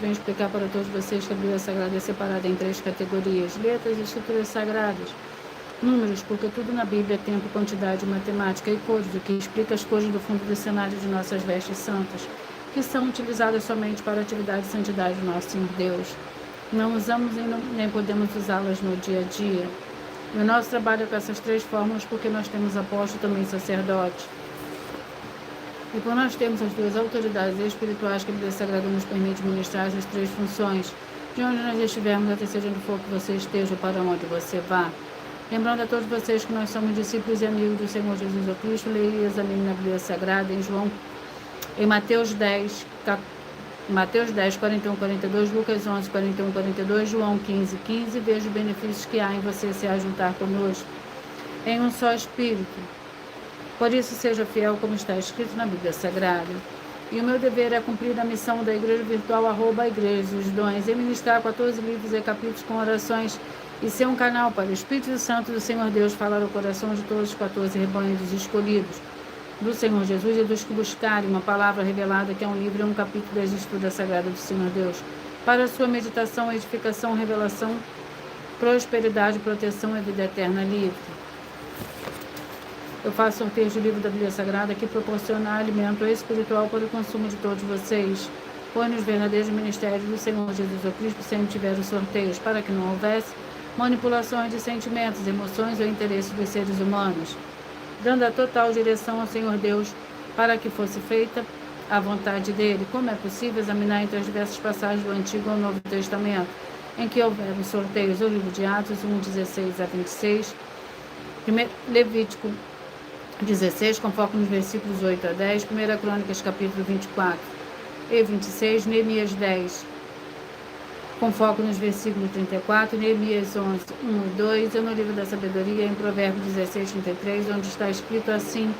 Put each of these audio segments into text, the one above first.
venho explicar para todos vocês que a Bíblia Sagrada é separada em 3 categorias: letras e escrituras sagradas. Números, porque tudo na Bíblia é tempo, quantidade, matemática, e cores, o que explica as cores do fundo do cenário de nossas vestes santas, que são utilizadas somente para a atividade e santidade do nosso Senhor Deus. Não usamos e nem podemos usá-las no dia a dia. E o nosso trabalho é com essas 3 fórmulas porque nós temos apóstolo e também sacerdote. E por nós termos as 2 autoridades espirituais que a Bíblia Sagrada nos permite ministrar essas 3 funções, de onde nós estivermos, até seja onde for que você esteja, para onde você vá. Lembrando a todos vocês que nós somos discípulos e amigos do Senhor Jesus o Cristo, leia e examine na Bíblia Sagrada em Mateus 10, 41, 42, Lucas 11, 41, 42, João 15, 15, veja os benefícios que há em você se ajuntar conosco em um só Espírito. Por isso, seja fiel como está escrito na Bíblia Sagrada. E o meu dever é cumprir a missão da Igreja Virtual, @Igreja dos Dons, e ministrar 14 livros e capítulos com orações e ser um canal para o Espírito Santo do Senhor Deus falar ao coração de todos os 14 rebanhos escolhidos do Senhor Jesus e dos que buscarem uma palavra revelada, que é um livro e um capítulo das Escrituras Sagradas do Senhor Deus, para a sua meditação, edificação, revelação, prosperidade, proteção e vida eterna livre. Eu faço sorteio de livro da Bíblia Sagrada que proporciona alimento espiritual para o consumo de todos vocês. Pois nos verdadeiros ministérios do Senhor Jesus o Cristo sempre tiveram sorteios, para que não houvesse manipulações de sentimentos, emoções ou interesses dos seres humanos, dando a total direção ao Senhor Deus para que fosse feita a vontade dele. Como é possível examinar entre as diversas passagens do Antigo ou Novo Testamento, em que houveram sorteios, o livro de Atos 1, 16 a 26, Levítico 16, com foco nos versículos 8 a 10, 1 Crônicas, capítulo 24 e 26, Neemias 10, com foco nos versículos 34, Neemias 11, 1 e 2, e no livro da sabedoria, em Provérbios 16, 33, onde está escrito assim: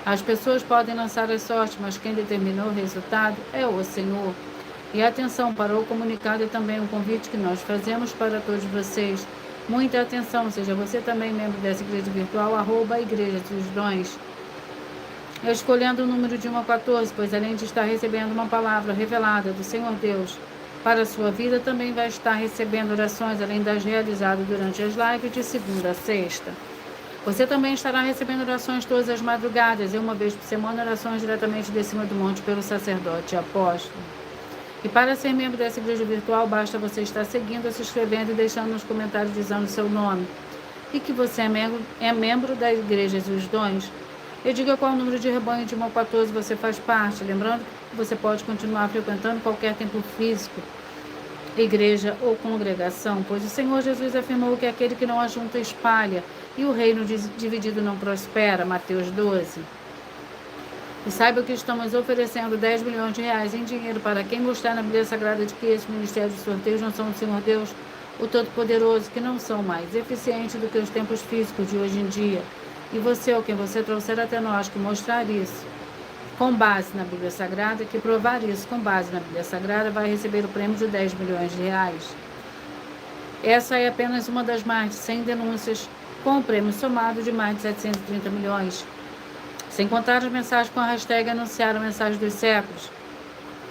as pessoas podem lançar a sorte, mas quem determinou o resultado é o Senhor. E atenção para o comunicado e também um convite que nós fazemos para todos vocês. Muita atenção, seja você também membro dessa igreja virtual, @Igreja dos Dons, escolhendo o número de 1 a 14, pois além de estar recebendo uma palavra revelada do Senhor Deus para a sua vida, também vai estar recebendo orações, além das realizadas durante as lives de segunda a sexta. Você também estará recebendo orações todas as madrugadas e uma vez por semana orações diretamente de cima do monte pelo sacerdote e apóstolo. E para ser membro dessa igreja virtual, basta você estar seguindo, se inscrevendo e deixando nos comentários dizendo o seu nome e que você é membro da Igreja dos Dons. E diga qual número de rebanho de 1 a 14 você faz parte. Lembrando que você pode continuar frequentando qualquer templo físico, igreja ou congregação, pois o Senhor Jesus afirmou que aquele que não ajunta espalha, e o reino dividido não prospera. Mateus 12. E saiba que estamos oferecendo 10 milhões de reais em dinheiro para quem mostrar na Bíblia Sagrada de que esses ministérios de sorteios não são o Senhor Deus, o Todo-Poderoso, que não são mais eficientes do que os tempos físicos de hoje em dia. E você, ou quem você trouxer até nós, que mostrar isso com base na Bíblia Sagrada, que provar isso com base na Bíblia Sagrada, vai receber o prêmio de 10 milhões de reais. Essa é apenas uma das mais de 100 denúncias, com o prêmio somado de mais de 730 milhões. Sem contar as mensagens com a hashtag Anunciar a Mensagem dos Séculos,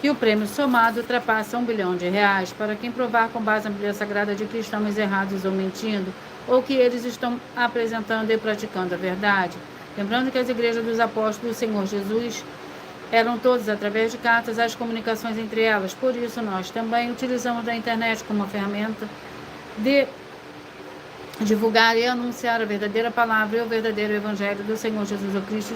que o prêmio somado ultrapassa 1 bilhão de reais para quem provar com base na Bíblia Sagrada de que estamos errados ou mentindo, ou que eles estão apresentando e praticando a verdade. Lembrando que as igrejas dos apóstolos do Senhor Jesus eram todas através de cartas, as comunicações entre elas. Por isso, nós também utilizamos a internet como uma ferramenta de divulgar e anunciar a verdadeira palavra e o verdadeiro evangelho do Senhor Jesus o Cristo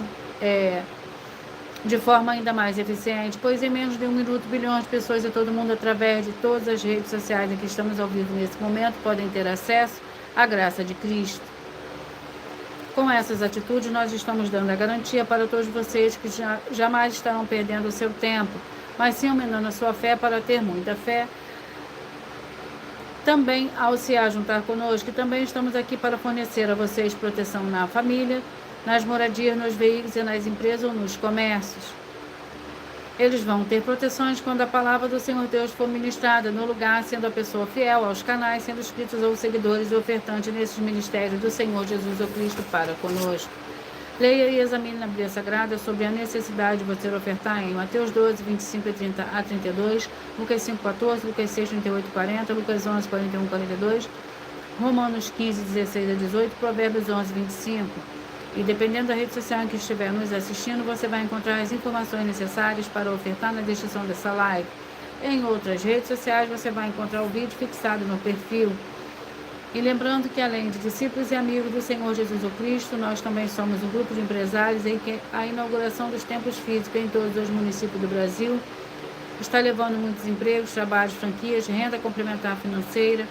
de forma ainda mais eficiente, pois em menos de 1 minuto, bilhões de pessoas e todo mundo, através de todas as redes sociais em que estamos ao vivo nesse momento, podem ter acesso à graça de Cristo. Com essas atitudes, nós estamos dando a garantia para todos vocês que jamais estarão perdendo o seu tempo, mas sim aumentando a sua fé para ter muita fé. Também, ao se juntar conosco, também estamos aqui para fornecer a vocês proteção na família, nas moradias, nos veículos e nas empresas ou nos comércios. Eles vão ter proteções quando a palavra do Senhor Deus for ministrada no lugar, sendo a pessoa fiel aos canais, sendo inscritos ou seguidores e ofertantes nesses ministérios do Senhor Jesus o Cristo para conosco. Leia e examine na Bíblia Sagrada sobre a necessidade de você ofertar em Mateus 12, 25 a 32, Lucas 5, 14, Lucas 6, 38 e 40, Lucas 11, 41 e 42, Romanos 15, 16 a 18, Provérbios 11, 25. E dependendo da rede social em que estiver nos assistindo, você vai encontrar as informações necessárias para ofertar na descrição dessa live. Em outras redes sociais, você vai encontrar o vídeo fixado no perfil. E lembrando que, além de discípulos e amigos do Senhor Jesus Cristo, nós também somos um grupo de empresários em que a inauguração dos templos físicos em todos os municípios do Brasil está levando muitos empregos, trabalhos, franquias, renda complementar financeira,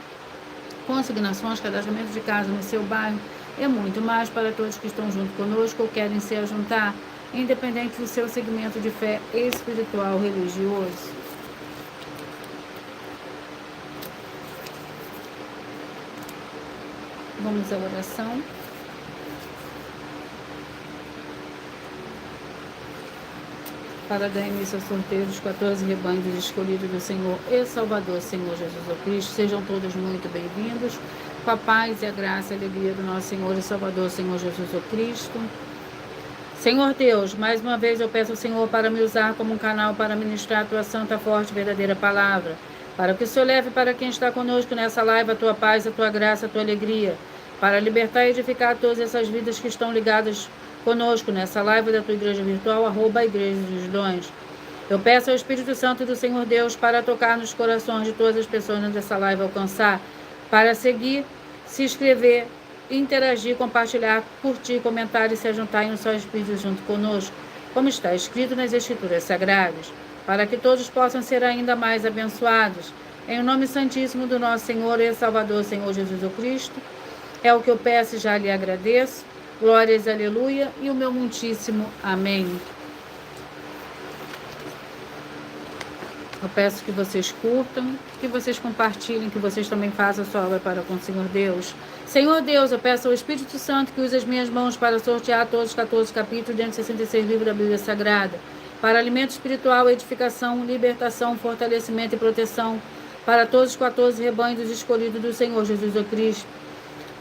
consignações, cadastramento de casa no seu bairro e muito mais para todos que estão junto conosco ou querem se ajuntar, independente do seu segmento de fé espiritual religioso. Vamos à oração. Para dar início ao sorteio dos 14 rebanhos escolhidos do Senhor e Salvador, Senhor Jesus Cristo, sejam todos muito bem-vindos, com a paz e a graça e a alegria do nosso Senhor e Salvador, Senhor Jesus Cristo. Senhor Deus, mais uma vez eu peço ao Senhor para me usar como um canal para ministrar a tua santa, forte e verdadeira palavra, para que o Senhor leve para quem está conosco nessa live a tua paz, a tua graça, a tua alegria, para libertar e edificar todas essas vidas que estão ligadas conosco nessa live da tua igreja virtual, @Igreja dos Dons. Eu peço ao Espírito Santo do Senhor Deus para tocar nos corações de todas as pessoas nessa live alcançar, para seguir, se inscrever, interagir, compartilhar, curtir, comentar e se juntar em um só Espírito junto conosco, como está escrito nas Escrituras Sagradas, para que todos possam ser ainda mais abençoados. Em nome santíssimo do nosso Senhor e Salvador, Senhor Jesus Cristo, é o que eu peço e já lhe agradeço. Glórias, aleluia, e o meu muitíssimo amém. Eu peço que vocês curtam, que vocês compartilhem, que vocês também façam a sua obra para com o Senhor Deus. Senhor Deus, eu peço ao Espírito Santo que use as minhas mãos para sortear todos os 14 capítulos dentro de 66 livros da Bíblia Sagrada, para alimento espiritual, edificação, libertação, fortalecimento e proteção para todos os 14 rebanhos escolhidos do Senhor Jesus Cristo.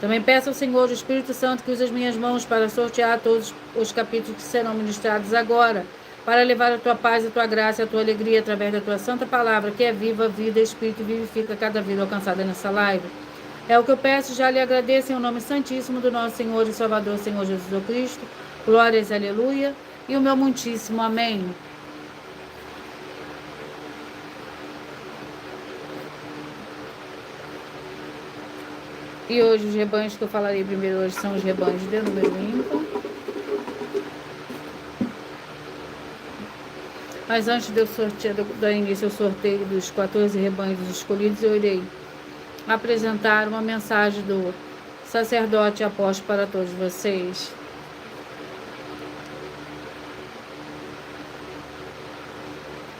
Também peço ao Senhor, o Espírito Santo, que use as minhas mãos para sortear todos os capítulos que serão ministrados agora, para levar a tua paz, a tua graça e a tua alegria através da tua santa palavra, que é viva, vida, espírito e vivifica cada vida alcançada nessa live. É o que eu peço e já lhe agradeço em nome santíssimo do nosso Senhor e Salvador, Senhor Jesus Cristo. Glórias, aleluia, e o meu muitíssimo amém. E hoje os rebanhos que eu falarei primeiro hoje são os rebanhos de número ímpar. Mas antes de eu dar início ao sorteio dos 14 rebanhos escolhidos, eu irei apresentar uma mensagem do sacerdote e apóstolo para todos vocês.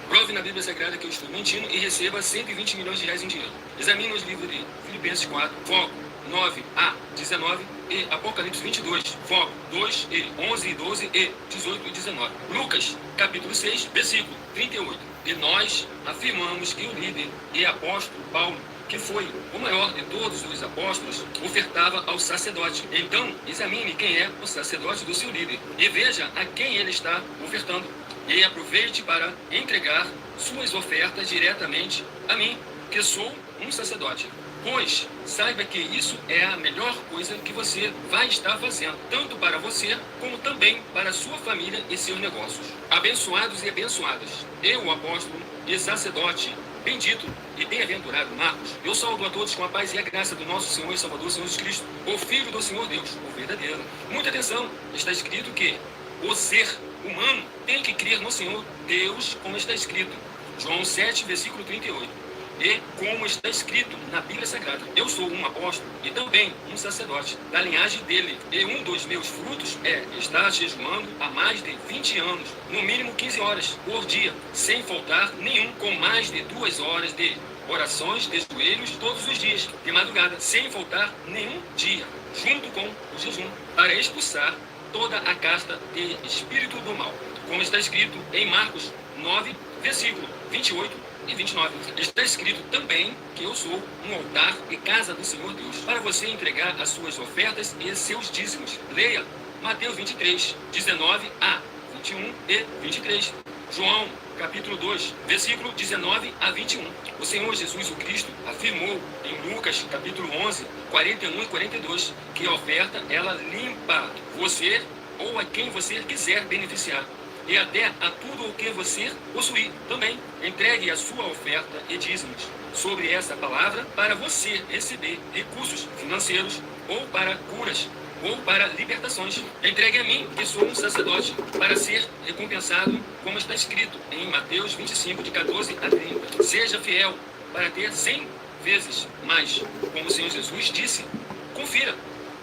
Prove na Bíblia Sagrada que eu estou mentindo e receba 120 milhões de reais em dinheiro. Examine os livros de Filipenses 4, foco 9 a 19 e Apocalipse 22, foco 2 e 11 e 12 e 18 e 19. Lucas, capítulo 6, versículo 38. E nós afirmamos que o líder e apóstolo Paulo, que foi o maior de todos os apóstolos, ofertava ao sacerdote. Então, examine quem é o sacerdote do seu líder e veja a quem ele está ofertando. E aproveite para entregar suas ofertas diretamente a mim, que sou um sacerdote. Pois saiba que isso é a melhor coisa que você vai estar fazendo, tanto para você como também para sua família e seus negócios. Abençoados e abençoadas, eu, o apóstolo e sacerdote bendito e bem-aventurado Marcos, eu saúdo a todos com a paz e a graça do nosso Senhor e Salvador, Senhor Jesus Cristo, o Filho do Senhor Deus, o verdadeiro. Muita atenção, está escrito que o ser humano tem que crer no Senhor Deus, como está escrito. João 7, versículo 38. E como está escrito na Bíblia Sagrada, eu sou um apóstolo e também um sacerdote da linhagem dele. E um dos meus frutos é estar jejuando há mais de 20 anos, no mínimo 15 horas por dia, sem faltar nenhum, com mais de 2 horas de orações de joelhos todos os dias, de madrugada, sem faltar nenhum dia, junto com o jejum, para expulsar toda a casta de espírito do mal, como está escrito em Marcos 9, versículo 28 e 29. Está escrito também que eu sou um altar e casa do Senhor Deus, para você entregar as suas ofertas e seus dízimos. Leia Mateus 23, 19 a 21 e 23. João, capítulo 2, versículo 19 a 21. O Senhor Jesus o Cristo afirmou em Lucas, capítulo 11, 41 e 42, que a oferta, ela limpa você ou a quem você quiser beneficiar, e até a tudo o que você possuir também. Entregue a sua oferta e dízimos sobre essa palavra para você receber recursos financeiros ou para curas ou para libertações. Entregue a mim, que sou um sacerdote, para ser recompensado, como está escrito em Mateus 25, de 14 a 30. Seja fiel para ter 100 vezes mais, como o Senhor Jesus disse. Confira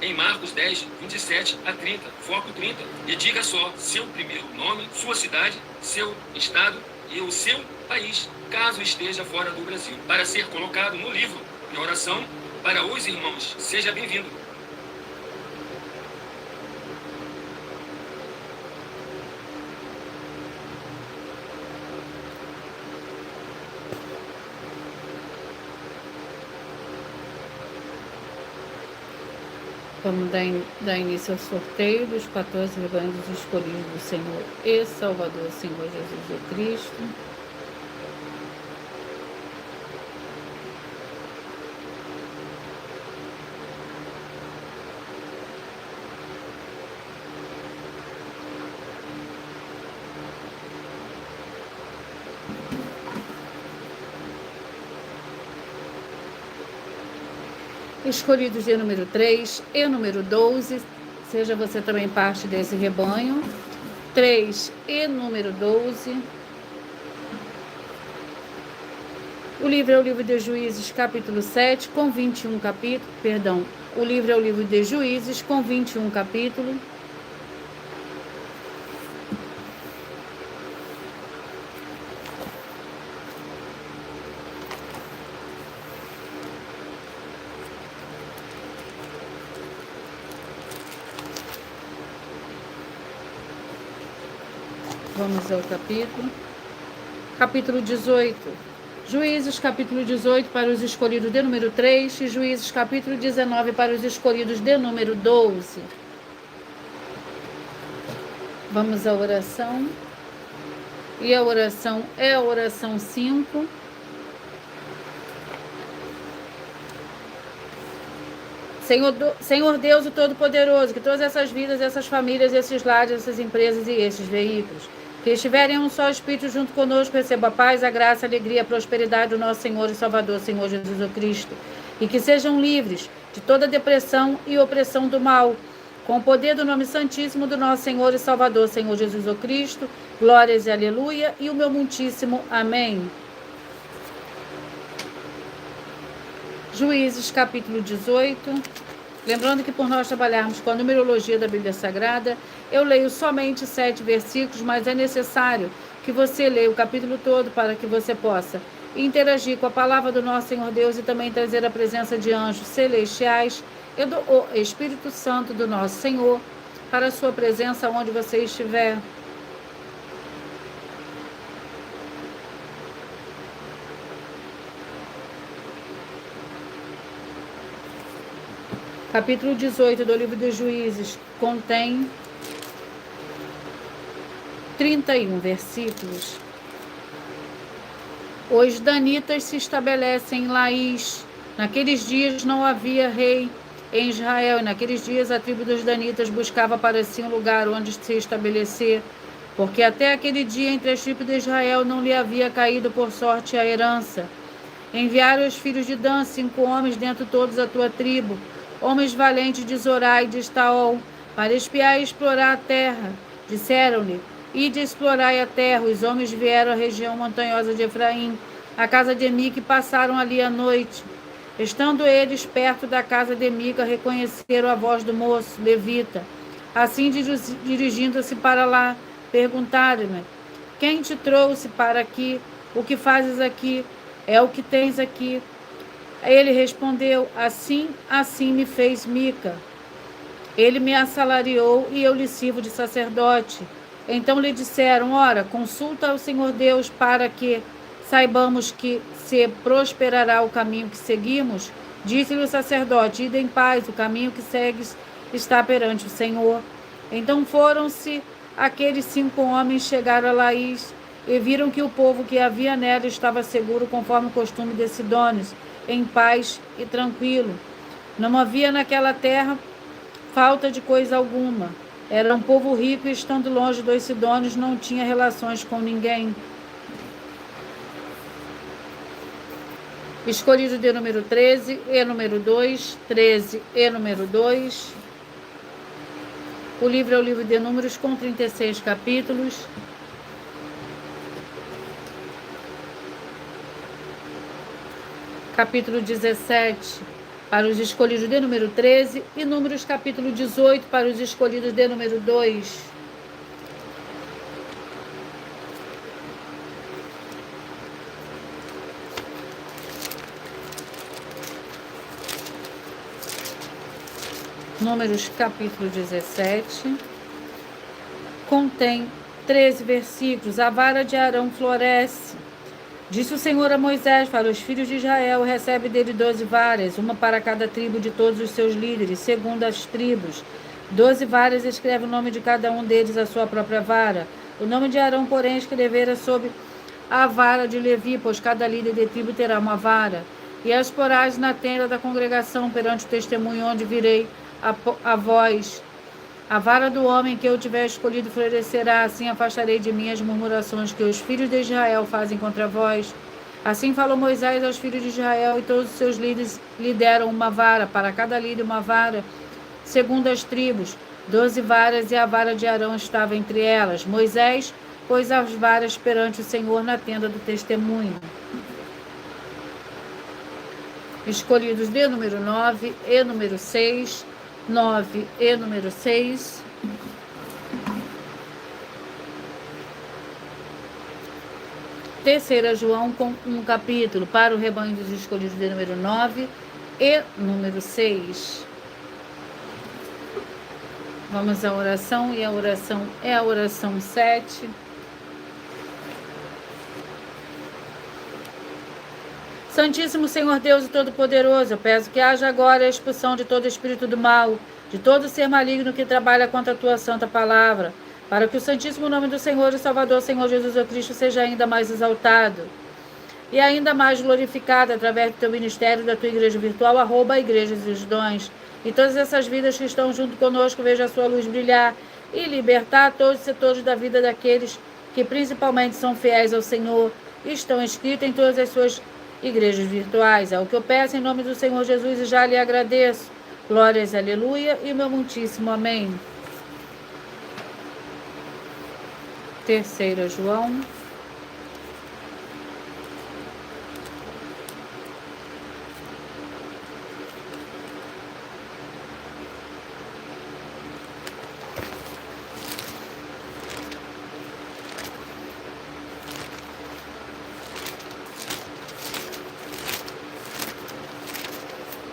em Marcos 10, 27 a 30, foco 30, e diga só seu primeiro nome, sua cidade, seu estado e o seu país, caso esteja fora do Brasil, para ser colocado no livro de oração para os irmãos. Seja bem-vindo. Vamos dar início ao sorteio dos 14 rebanhos escolhidos do Senhor e Salvador, Senhor Jesus o Cristo. Escolhidos de número 3 e número 12, seja você também parte desse rebanho. 3 e número 12. O livro é o livro de Juízes, capítulo 7, com 21 capítulos. Perdão, o livro é o livro de Juízes, com 21 capítulos. Vamos ao capítulo. Capítulo 18. Juízes, capítulo 18, para os escolhidos de número 3. E Juízes, capítulo 19, para os escolhidos de número 12. Vamos à oração. E a oração é a oração 5. Senhor Deus, o Todo-Poderoso, que todas essas vidas, essas famílias, esses lares, essas empresas e esses veículos que estiverem em um só Espírito junto conosco, receba a paz, a graça, a alegria, a prosperidade do nosso Senhor e Salvador, Senhor Jesus o Cristo, e que sejam livres de toda depressão e opressão do mal, com o poder do nome santíssimo do nosso Senhor e Salvador, Senhor Jesus o Cristo. Glórias e aleluia, e o meu muitíssimo amém. Juízes, capítulo 18. Lembrando que por nós trabalharmos com a numerologia da Bíblia Sagrada, eu leio somente 7 versículos, mas é necessário que você leia o capítulo todo para que você possa interagir com a palavra do nosso Senhor Deus e também trazer a presença de anjos celestiais e do Espírito Santo do nosso Senhor para a sua presença onde você estiver. Capítulo 18 do livro dos Juízes contém 31 versículos. Os danitas se estabelecem em Laís. Naqueles dias não havia rei em Israel, e naqueles dias a tribo dos danitas buscava para si um lugar onde se estabelecer, porque até aquele dia entre as tribos de Israel não lhe havia caído por sorte a herança. Enviaram os filhos de Dan, 5 homens dentre todos a tua tribo, homens valentes de Zorá e de Estaol, para espiar e explorar a terra. Disseram-lhe: ide explorai a terra. Os homens vieram à região montanhosa de Efraim, à casa de Mica, e passaram ali a noite. Estando eles perto da casa de Mica, reconheceram a voz do moço, levita. Assim, dirigindo-se para lá, perguntaram-lhe: quem te trouxe para aqui? O que fazes aqui? É o que tens aqui? Ele respondeu: assim me fez Mica. Ele me assalariou e eu lhe sirvo de sacerdote. Então lhe disseram: ora, consulta ao Senhor Deus para que saibamos que se prosperará o caminho que seguimos. Disse-lhe o sacerdote: ide em paz, o caminho que segues está perante o Senhor. Então foram-se aqueles 5 homens, chegaram a Laís, e viram que o povo que havia nela estava seguro, conforme o costume de sidônios, em paz e tranquilo. Não havia naquela terra falta de coisa alguma. Era um povo rico e, estando longe dos sidônios, não tinha relações com ninguém. Escolhido de número 13 e número 2, 13 e número 2. O livro é o livro de Números, com 36 capítulos. Capítulo 17 para os escolhidos de número 13 e Números capítulo 18 para os escolhidos de número 2. Números capítulo 17 contém 13 versículos. A vara de Arão floresce. Disse o Senhor a Moisés: para os filhos de Israel, recebe dele 12 varas, uma para cada tribo de todos os seus líderes, segundo as tribos. 12 varas, escreve o nome de cada um deles, a sua própria vara. O nome de Arão, porém, escrevera sobre a vara de Levi, pois cada líder de tribo terá uma vara. E as porás na tenda da congregação, perante o testemunho, onde virei a vós. A vara do homem que eu tiver escolhido florescerá, assim afastarei de mim as murmurações que os filhos de Israel fazem contra vós. Assim falou Moisés aos filhos de Israel, e todos os seus líderes lhe deram uma vara, para cada líder uma vara, segundo as tribos, 12 varas, e a vara de Arão estava entre elas. Moisés pôs as varas perante o Senhor na tenda do testemunho. Escolhidos de número 9 e número 6, 9 e número 6. Terceira João, com um capítulo para o rebanho dos escolhidos de número 9 e número 6. Vamos à oração, e a oração é a oração 7. Santíssimo Senhor Deus e Todo-Poderoso, eu peço que haja agora a expulsão de todo espírito do mal, de todo ser maligno que trabalha contra a tua santa palavra, para que o santíssimo nome do Senhor e Salvador, Senhor Jesus Cristo, seja ainda mais exaltado e ainda mais glorificado através do teu ministério, da tua igreja virtual, @ Igrejas dos Dons. E todas essas vidas que estão junto conosco, veja a sua luz brilhar e libertar todos os setores da vida daqueles que principalmente são fiéis ao Senhor e estão inscritos em todas as suas igrejas virtuais. É o que eu peço em nome do Senhor Jesus e já lhe agradeço. Glórias, aleluia, e meu muitíssimo amém. Terceira João.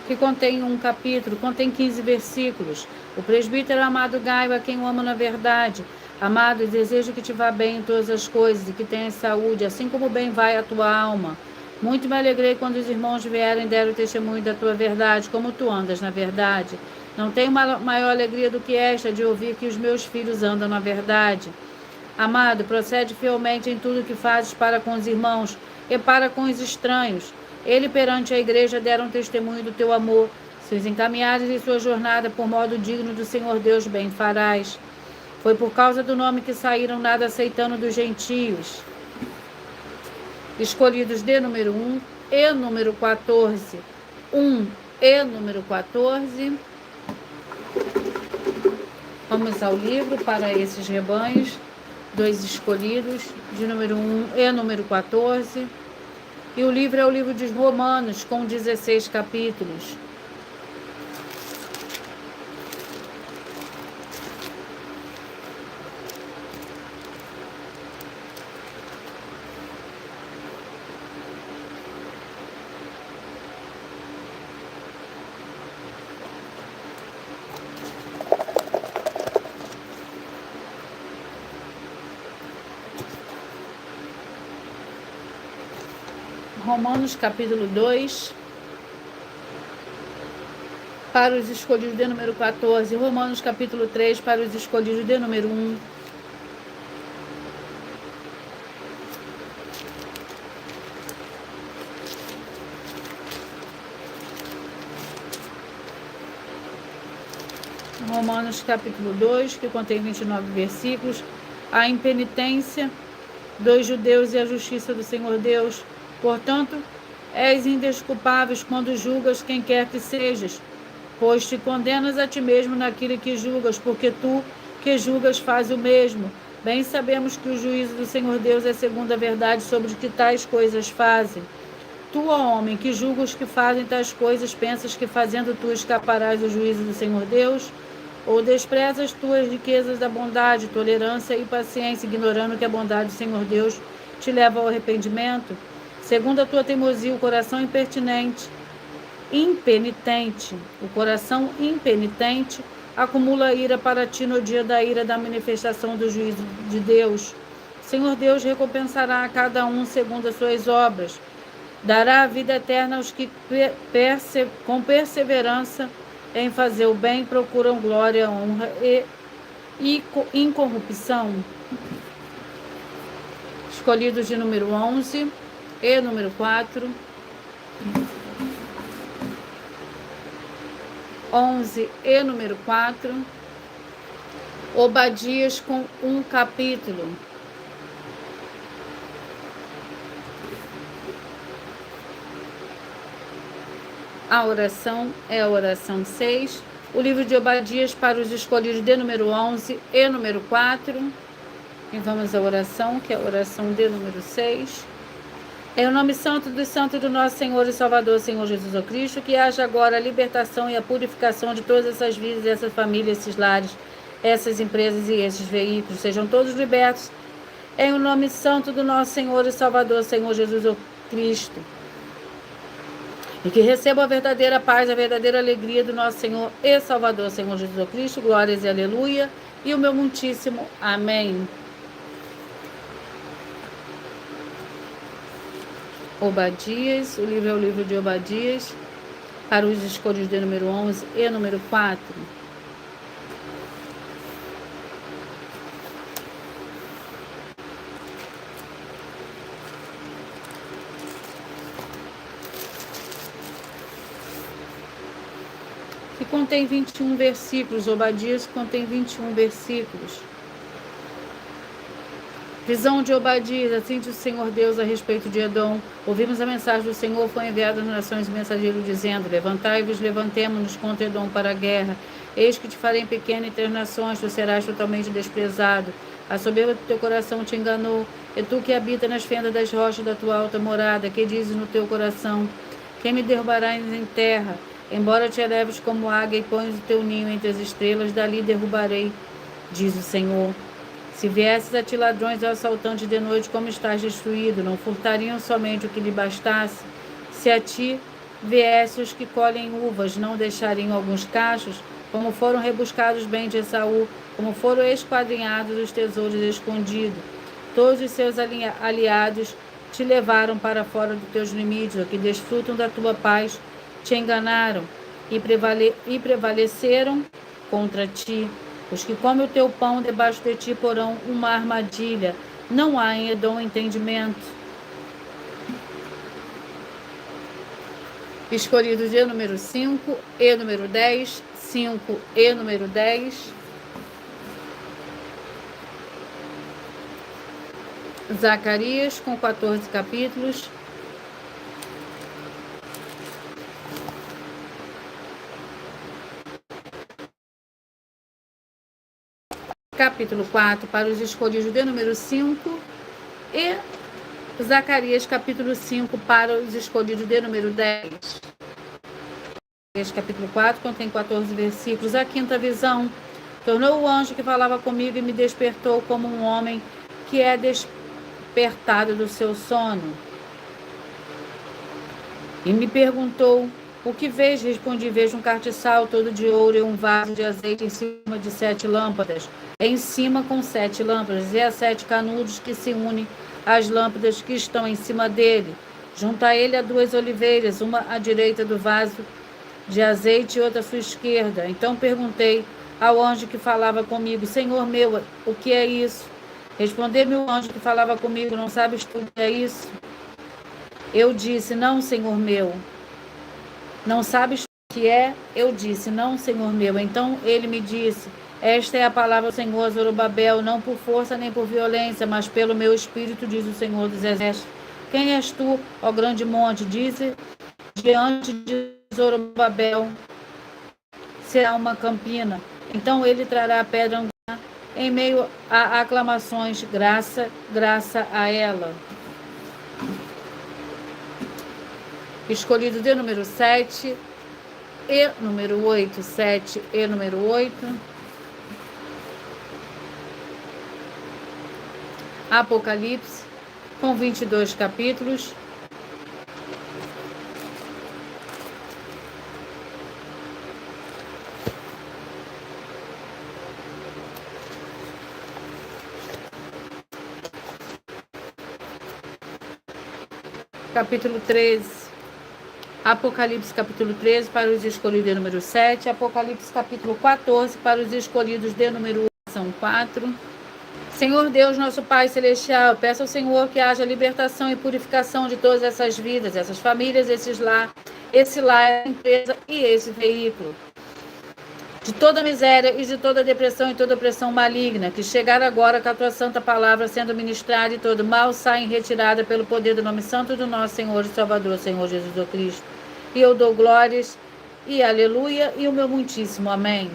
Que contém um capítulo, contém 15 versículos. O presbítero amado Gaio, a quem eu amo na verdade. Amado, desejo que te vá bem em todas as coisas e que tenhas saúde, assim como bem vai a tua alma. Muito me alegrei quando os irmãos vieram e deram testemunho da tua verdade, como tu andas na verdade. Não tenho maior alegria do que esta, de ouvir que os meus filhos andam na verdade. Amado, procede fielmente em tudo que fazes para com os irmãos e para com os estranhos. Ele perante a igreja deram testemunho do teu amor. Se os encaminhares em sua jornada por modo digno do Senhor Deus, bem farás. Foi por causa do nome que saíram, nada aceitando dos gentios. Escolhidos de número 1 e número 14. 1 e número 14. Vamos ao livro para esses rebanhos. 2 escolhidos, de número 1 e número 14. E o livro é o livro dos Romanos, com 16 capítulos. Romanos capítulo 2. para os escolhidos de número 14. Romanos capítulo 3 para os escolhidos de número 1. Romanos capítulo 2, que contém 29 versículos. A impenitência dos judeus e a justiça do Senhor Deus. Portanto, és indesculpável quando julgas quem quer que sejas, pois te condenas a ti mesmo naquilo que julgas, porque tu que julgas faz o mesmo. Bem sabemos que o juízo do Senhor Deus é segundo a verdade sobre o que tais coisas fazem. Tu, ó homem, que julga os que fazem tais coisas, pensas que fazendo tu escaparás do juízo do Senhor Deus? Ou desprezas tuas riquezas da bondade, tolerância e paciência, ignorando que a bondade do Senhor Deus te leva ao arrependimento? Segundo a tua teimosia, o coração impenitente, o coração impenitente acumula ira para ti no dia da ira da manifestação do juízo de Deus. O Senhor Deus recompensará a cada um segundo as suas obras. Dará a vida eterna aos que com perseverança em fazer o bem procuram glória, honra e incorrupção. Escolhidos de número 11 e número 4. 11 e número 4. Obadias com um capítulo. A oração é a oração 6. O livro de Obadias para os escolhidos de número 11 e número 4. E vamos à oração, que é a oração de número 6. Em o nome santo do nosso Senhor e Salvador, Senhor Jesus Cristo, que haja agora a libertação e a purificação de todas essas vidas, essas famílias, esses lares, essas empresas e esses veículos. Sejam todos libertos. Em o nome santo do nosso Senhor e Salvador, Senhor Jesus Cristo. E que receba a verdadeira paz, a verdadeira alegria do nosso Senhor e Salvador, Senhor Jesus Cristo. Glórias e aleluia. E o meu muitíssimo amém. Obadias, o livro é o livro de Obadias, para os escolhidos de número 11 e número 4. Que contém 21 versículos. Obadias contém 21 versículos. Visão de Obadias. Assim diz o Senhor Deus a respeito de Edom. Ouvimos a mensagem do Senhor, foi enviada às nações o mensageiro, dizendo: levantai-vos, levantemo-nos contra Edom para a guerra. Eis que te farei pequeno entre as nações, tu serás totalmente desprezado. A soberba do teu coração te enganou. E tu que habita nas fendas das rochas da tua alta morada, que dizes no teu coração: quem me derrubará em terra? Embora te eleves como águia e pões o teu ninho entre as estrelas, dali derrubarei, diz o Senhor. Se viesses a ti ladrões ou assaltantes de noite, como estás destruído, não furtariam somente o que lhe bastasse? Se a ti viessem os que colhem uvas, não deixariam alguns cachos? Como foram rebuscados bens de Esaú, como foram esquadrinhados os tesouros escondidos. Todos os seus aliados te levaram para fora dos teus limites, os que desfrutam da tua paz te enganaram e prevaleceram contra ti. Os que comem o teu pão debaixo de ti porão uma armadilha. Não há em Edom entendimento. Escolhidos de número 5 e número 10. 5 e número 10. Zacarias com 14 capítulos. Capítulo 4 para os escolhidos de número 5 e Zacarias capítulo 5 para os escolhidos de número 10. Zacarias capítulo 4 contém 14 versículos. A quinta visão: tornou o anjo que falava comigo e me despertou como um homem que é despertado do seu sono. E me perguntou: o que vejo? Respondi: vejo um castiçal todo de ouro e um vaso de azeite em cima de 7 lâmpadas. Em cima com 7 lâmpadas, e há 7 canudos que se unem às lâmpadas que estão em cima dele. Junto a ele há 2 oliveiras, uma à direita do vaso de azeite e outra à sua esquerda. Então perguntei ao anjo que falava comigo: Senhor meu, o que é isso? Respondeu-me o anjo que falava comigo: Não sabes tu o que é isso? Eu disse: Não, Senhor meu. Não sabes o que é? Eu disse: Não, Senhor meu. Então ele me disse: Esta é a palavra do Senhor, Zorobabel, não por força nem por violência, mas pelo meu espírito, diz o Senhor dos Exércitos. Quem és tu, ó grande monte? Dize: diante de Zorobabel será uma campina. Então ele trará a pedra angular em meio a aclamações, graça, graça a ela. Escolhido de número 7 e número 8, 7 e número 8. Apocalipse, com 22 capítulos. Capítulo 13. Apocalipse capítulo 13 para os escolhidos de número 7. Apocalipse capítulo 14 para os escolhidos de número 8. São 4. Senhor Deus, nosso Pai Celestial, peço ao Senhor que haja libertação e purificação de todas essas vidas, essas famílias, esse lar, essa empresa e esse veículo. De toda miséria e de toda depressão e toda opressão maligna, que chegar agora com a tua santa palavra sendo ministrada e todo mal saia em retirada pelo poder do nome santo do nosso Senhor e Salvador, Senhor Jesus Cristo. E eu dou glórias e aleluia e o meu muitíssimo amém.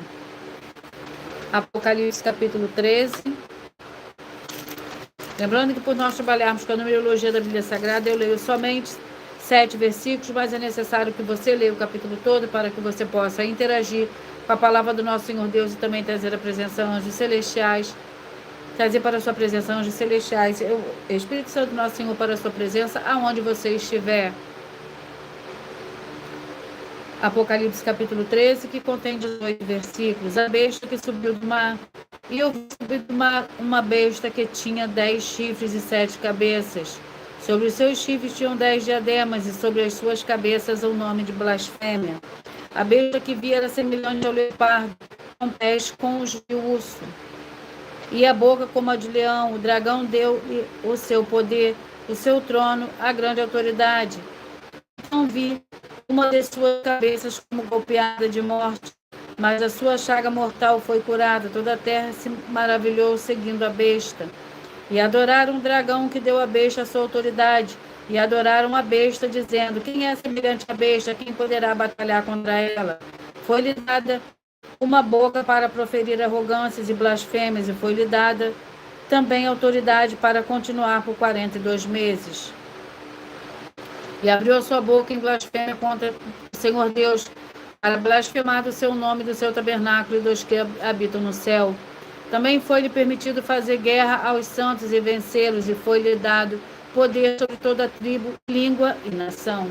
Apocalipse capítulo 13. Lembrando que por nós trabalharmos com a numerologia da Bíblia Sagrada, eu leio somente 7 versículos, mas é necessário que você leia o capítulo todo para que você possa interagir com a palavra do nosso Senhor Deus e também trazer a presença anjos celestiais, trazer para a sua presença anjos celestiais, o Espírito Santo do nosso Senhor para a sua presença, aonde você estiver. Apocalipse capítulo 13, que contém 18 versículos. A besta que subiu do mar, e eu vi subir do mar uma besta que tinha 10 chifres e 7 cabeças. Sobre os seus chifres tinham 10 diademas, e sobre as suas cabeças o nome de blasfêmia. A besta que vi era semelhante ao leopardo, com pés como os de urso, e a boca como a de leão. O dragão deu-lhe o seu poder, o seu trono, a grande autoridade. Então vi uma de suas cabeças como golpeada de morte, mas a sua chaga mortal foi curada. Toda a terra se maravilhou seguindo a besta. E adoraram o dragão que deu à besta a sua autoridade. E adoraram a besta, dizendo: quem é semelhante à besta? Quem poderá batalhar contra ela? Foi-lhe dada uma boca para proferir arrogâncias e blasfêmias, e foi-lhe dada também autoridade para continuar por 42 meses. E abriu a sua boca em blasfêmia contra o Senhor Deus, para blasfemar do seu nome, do seu tabernáculo e dos que habitam no céu. Também foi-lhe permitido fazer guerra aos santos e vencê-los, e foi-lhe dado poder sobre toda tribo, língua e nação.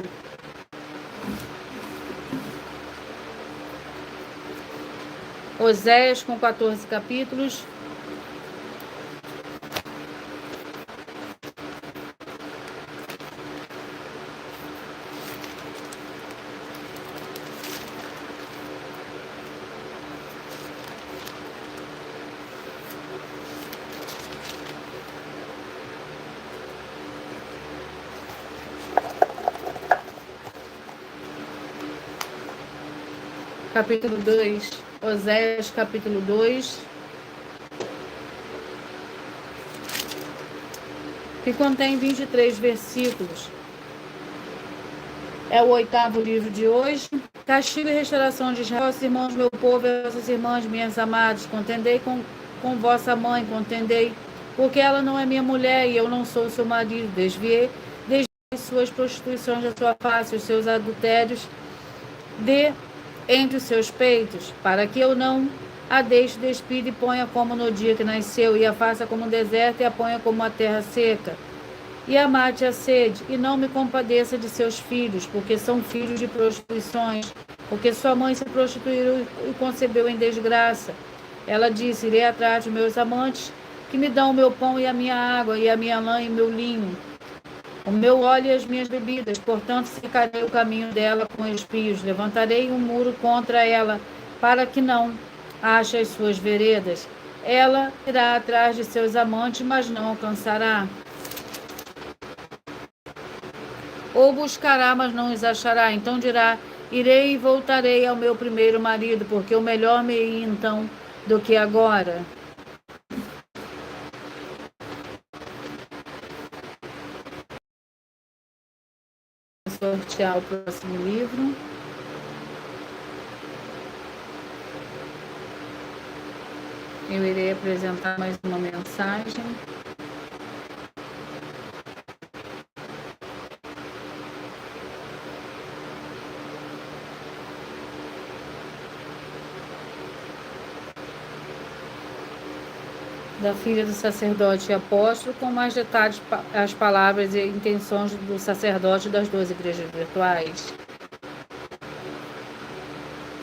Oséias com 14 capítulos. Capítulo 2, Oséias capítulo 2, que contém 23 versículos. É o 8º livro de hoje. Castigo e restauração de Israel, vossos irmãos, meu povo, e vossas irmãs, minhas amadas, contendei com vossa mãe, contendei, porque ela não é minha mulher e eu não sou seu marido. Desviei as suas prostituições da sua face, os seus adultérios entre os seus peitos, para que eu não a deixe despida e ponha como no dia que nasceu, e a faça como um deserto e a ponha como uma terra seca, e a mate a sede, e não me compadeça de seus filhos, porque são filhos de prostituições, porque sua mãe se prostituiu e concebeu em desgraça. Ela disse: irei atrás de meus amantes, que me dão o meu pão e a minha água, e a minha lã e meu linho. o meu óleo e as minhas bebidas, portanto secarei o caminho dela com espios, levantarei um muro contra ela, para que não ache as suas veredas. Ela irá atrás de seus amantes, mas não alcançará. Ou buscará, mas não os achará. Então dirá: irei e voltarei ao meu primeiro marido, porque o melhor me ia então do que agora. Vou sortear o próximo livro. Eu irei apresentar mais uma mensagem. Da filha do sacerdote e apóstolo, com mais detalhes as palavras e intenções do sacerdote das 2 igrejas virtuais.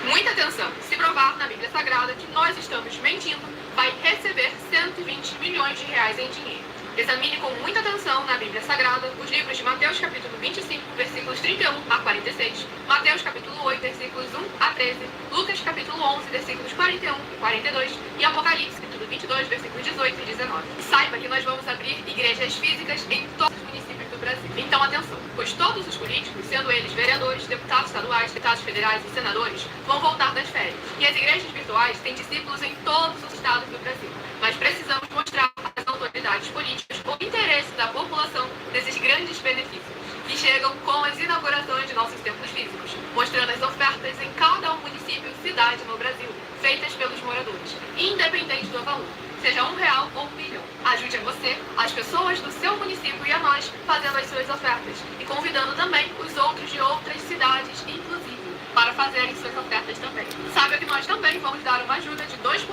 Muita atenção! Se provar na Bíblia Sagrada que nós estamos mentindo, vai receber 120 milhões de reais em dinheiro. Examine com muita atenção na Bíblia Sagrada os livros de Mateus capítulo 25, versículos 31 a 46, Mateus capítulo 8, versículos 1 a 13, Lucas capítulo 11, versículos 41 e 42 e Apocalipse capítulo 22, versículos 18 e 19. Saiba que nós vamos abrir igrejas físicas em todos os municípios do Brasil. Então atenção, pois todos os políticos, sendo eles vereadores, deputados estaduais, deputados federais e senadores, vão voltar das férias. E as igrejas virtuais têm discípulos em todos os estados do Brasil. Mas precisamos mostrar às autoridades políticas o interesse da população desses grandes benefícios, que chegam com as inaugurações de nossos templos físicos, mostrando as ofertas em cada município e cidade no Brasil, feitas pelos moradores, independente do valor, seja R$1 ou R$1 milhão. Ajude a você, as pessoas do seu município e a nós, fazendo as suas ofertas, e convidando também os outros de outras cidades, inclusive, para fazerem suas ofertas também. Saiba que nós também vamos dar uma ajuda de 2%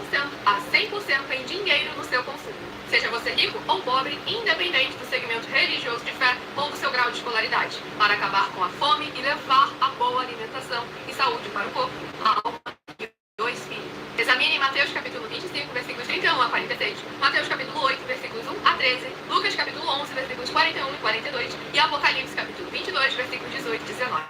a 100% em dinheiro no seu consumo. Seja você rico ou pobre, independente do segmento religioso de fé ou do seu grau de escolaridade, para acabar com a fome e levar a boa alimentação e saúde para o corpo, a alma e o espírito. Examine Mateus capítulo 25, versículos 31 a 46, Mateus capítulo 8, versículos 1 a 13, Lucas capítulo 11, versículos 41 e 42 e Apocalipse capítulo 22, versículos 18 e 19.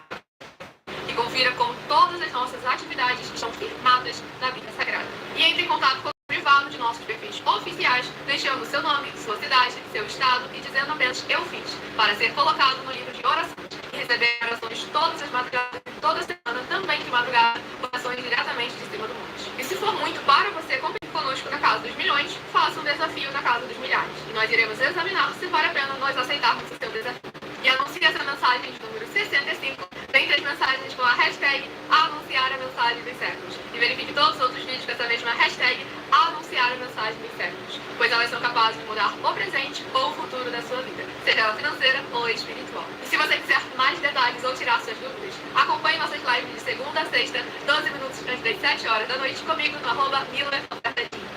E confira como todas as nossas atividades estão firmadas na Bíblia Sagrada. E entre em contato com o privado de nossos perfis oficiais, deixando seu nome, sua cidade, seu estado e dizendo apenas "eu fiz", para ser colocado no livro de oração e receber orações todas as madrugadas e toda semana, também de madrugada, orações diretamente de cima do monte. E se for muito para você competir conosco na Casa dos Milhões, faça um desafio na Casa dos Milhares. E nós iremos examinar se vale a pena nós aceitarmos o seu desafio. E anuncie essa mensagem de número 65, dentre as mensagens com a hashtag anunciar a mensagem dos séculos. E verifique todos os outros vídeos com essa mesma hashtag anunciar a mensagem dos séculos, pois elas são capazes de mudar o presente ou o futuro da sua vida, seja ela financeira ou espiritual. E se você quiser mais detalhes ou tirar suas dúvidas, acompanhe nossas lives de segunda a sexta, 12 minutos antes das 7 horas da noite, comigo no @Miller_Ofertadinho.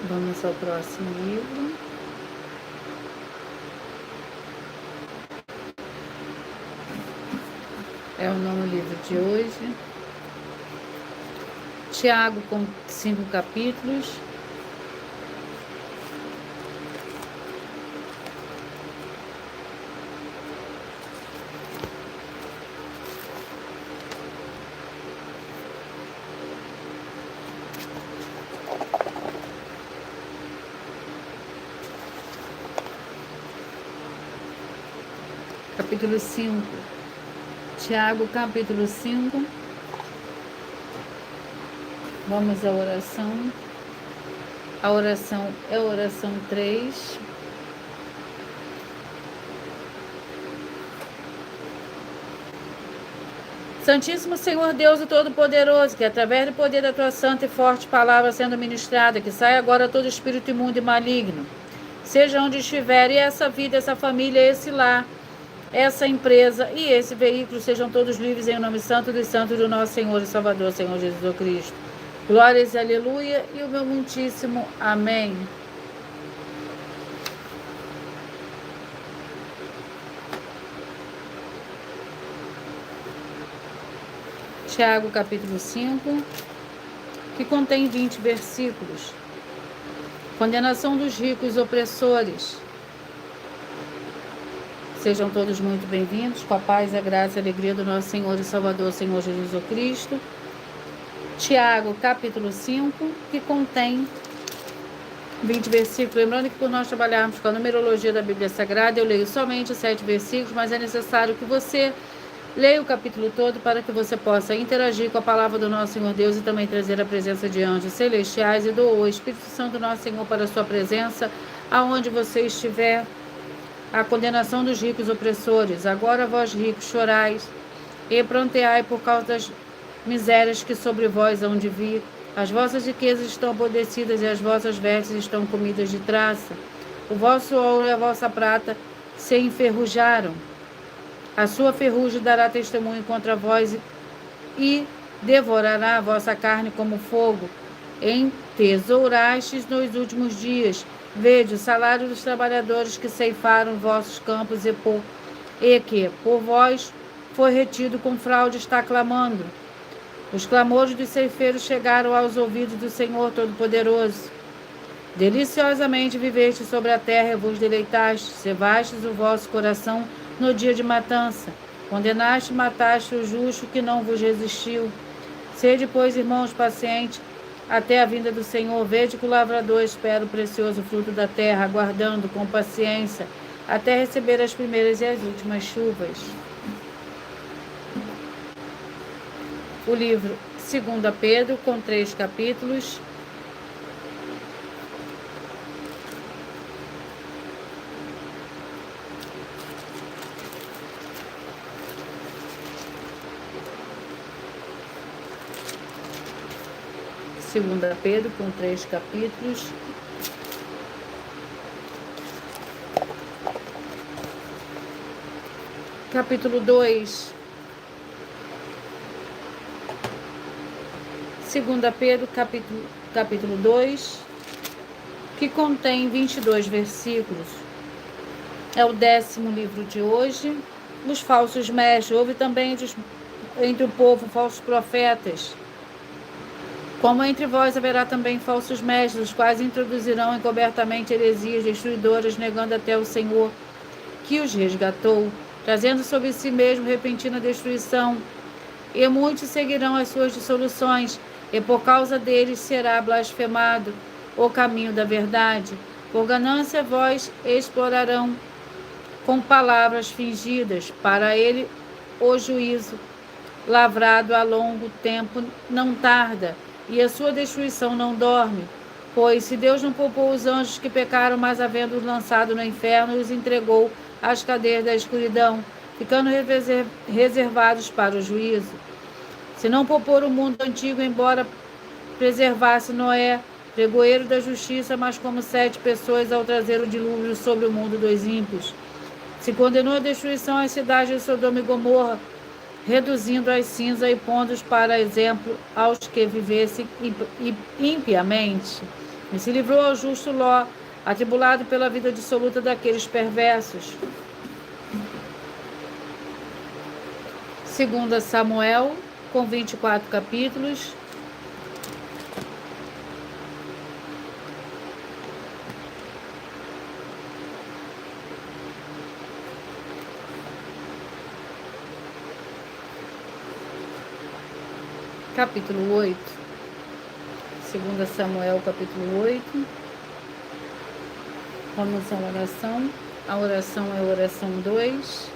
Vamos ao próximo livro. É o nono livro de hoje. Tiago, com 5 capítulos. Capítulo 5. Tiago, capítulo 5. Vamos à oração. A oração é a oração 3. Santíssimo Senhor Deus e Todo-Poderoso, que através do poder da tua santa e forte palavra sendo ministrada, que saia agora todo espírito imundo e maligno, seja onde estiver, e essa vida, essa família, esse lar, essa empresa e esse veículo sejam todos livres em nome santo dos santos do nosso Senhor e Salvador, Senhor Jesus Cristo. Glórias e aleluia e o meu muitíssimo amém. Tiago capítulo 5, que contém 20 versículos. Condenação dos ricos opressores. Sejam todos muito bem-vindos, com a paz, a graça e a alegria do nosso Senhor e Salvador, Senhor Jesus Cristo. Tiago, capítulo 5, que contém 20 versículos. Lembrando que por nós trabalharmos com a numerologia da Bíblia Sagrada, eu leio somente 7 versículos, mas é necessário que você leia o capítulo todo para que você possa interagir com a palavra do nosso Senhor Deus e também trazer a presença de anjos celestiais e do Espírito Santo do nosso Senhor para a sua presença, aonde você estiver. A condenação dos ricos opressores. Agora vós ricos chorais e pranteai por causa das misérias que sobre vós hão de vir. As vossas riquezas estão apodrecidas e as vossas vestes estão comidas de traça. O vosso ouro e a vossa prata se enferrujaram. A sua ferrugem dará testemunho contra vós e devorará a vossa carne como fogo. Entesourastes nos últimos dias. Vede o salário dos trabalhadores que ceifaram vossos campos e que por vós foi retido com fraude está clamando. Os clamores dos ceifeiros chegaram aos ouvidos do Senhor Todo-Poderoso. Deliciosamente viveste sobre a terra e vos deleitastes, cevastes o vosso coração no dia de matança. Condenaste e mataste o justo que não vos resistiu. Sede, pois, irmãos, pacientes, até a vinda do Senhor. Vede que o lavrador espera o precioso fruto da terra, aguardando com paciência até receber as primeiras e as últimas chuvas. O livro 2 Pedro, com 3 capítulos. Segunda Pedro, com 3 capítulos. Capítulo 2. Segunda Pedro, capítulo 2, que contém 22 versículos. É o 10º livro de hoje. Os falsos mestres. Houve também entre o povo falsos profetas. Como entre vós haverá também falsos mestres, os quais introduzirão encobertamente heresias destruidoras, negando até o Senhor que os resgatou, trazendo sobre si mesmo repentina destruição. E muitos seguirão as suas dissoluções, e por causa deles será blasfemado o caminho da verdade. Por ganância vós explorarão com palavras fingidas, para ele o juízo lavrado a longo tempo não tarda, e a sua destruição não dorme. Pois se Deus não poupou os anjos que pecaram, mas havendo-os lançado no inferno, os entregou às cadeias da escuridão, ficando reservados para o juízo. Se não poupou o mundo antigo, embora preservasse Noé, pregoeiro da justiça, mas como 7 pessoas ao trazer o dilúvio sobre o mundo dos ímpios. Se condenou à destruição as cidades de Sodoma e Gomorra, reduzindo as cinzas e pondo-os para exemplo aos que vivessem impiamente. E se livrou ao justo Ló, atribulado pela vida dissoluta daqueles perversos. 2 Samuel, com 24 capítulos. Capítulo 8. 2 Samuel, capítulo 8. Vamos à oração. A oração é a oração 2.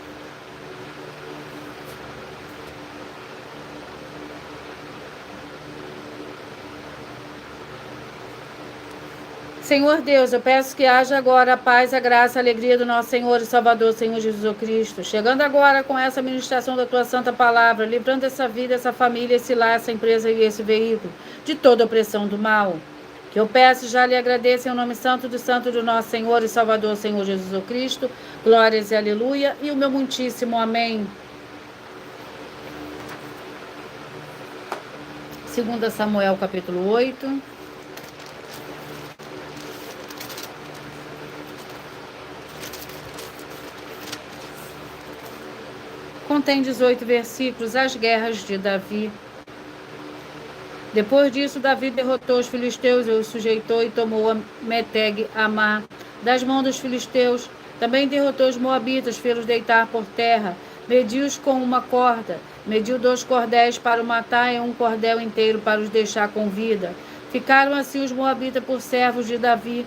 Senhor Deus, eu peço que haja agora a paz, a graça, a alegria do nosso Senhor e Salvador, Senhor Jesus Cristo. Chegando agora com essa ministração da Tua Santa Palavra, livrando essa vida, essa família, esse lar, essa empresa e esse veículo de toda opressão do mal. Que eu peço e já lhe agradeço em nome santo do nosso Senhor e Salvador, Senhor Jesus Cristo. Glórias e aleluia. E o meu muitíssimo amém. 2 Samuel, capítulo 8. Contém 18 versículos, as guerras de Davi. Depois disso, Davi derrotou os filisteus e os sujeitou e tomou a Meteg Amá das mãos dos filisteus. Também derrotou os moabitas, fê-los deitar por terra, mediu-os com uma corda, mediu 2 cordéis para o matar e 1 cordel inteiro para os deixar com vida. Ficaram assim os moabitas por servos de Davi,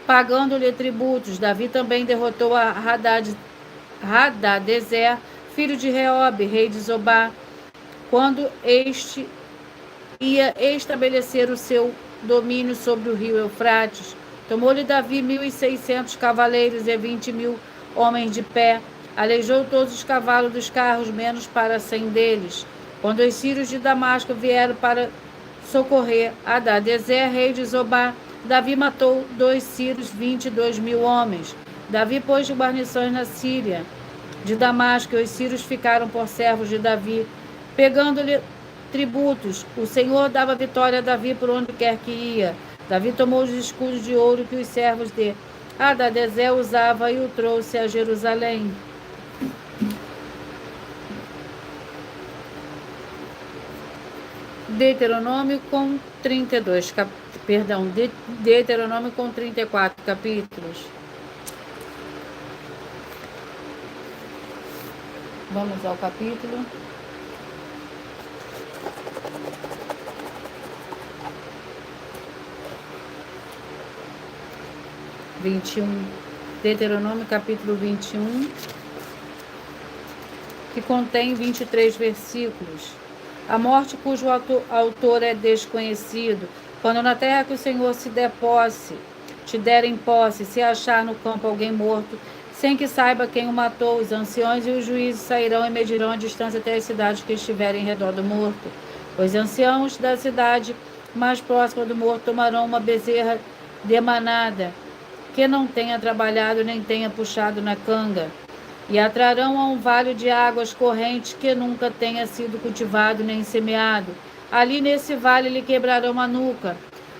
pagando-lhe tributos. Davi também derrotou a Hadadezer, filho de Reobe, rei de Zobá, quando este ia estabelecer o seu domínio sobre o rio Eufrates. Tomou-lhe Davi 1.600 cavaleiros e 20.000 homens de pé. Aleijou todos os cavalos dos carros, menos para 100 deles. Quando os sírios de Damasco vieram para socorrer Hadadezer, rei de Zobá, Davi matou 2 sírios, 22.000 homens. Davi pôs guarnições na Síria de Damasco, e os sírios ficaram por servos de Davi, pegando-lhe tributos. O Senhor dava vitória a Davi por onde quer que ia. Davi tomou os escudos de ouro que os servos de Hadadezer usavam e o trouxe a Jerusalém. Deuteronômio com 34 capítulos. Vamos ao capítulo 21. Deuteronômio capítulo 21, que contém 23 versículos. A morte cujo autor é desconhecido. Quando na terra que o Senhor te der em posse, se achar no campo alguém morto, sem que saiba quem o matou, os anciões e os juízes sairão e medirão a distância até as cidades que estiverem em redor do morto. Os anciãos da cidade mais próxima do morto tomarão uma bezerra demanada, que não tenha trabalhado nem tenha puxado na canga, e a trarão a um vale de águas correntes que nunca tenha sido cultivado nem semeado. Ali nesse vale lhe quebrarão a nuca.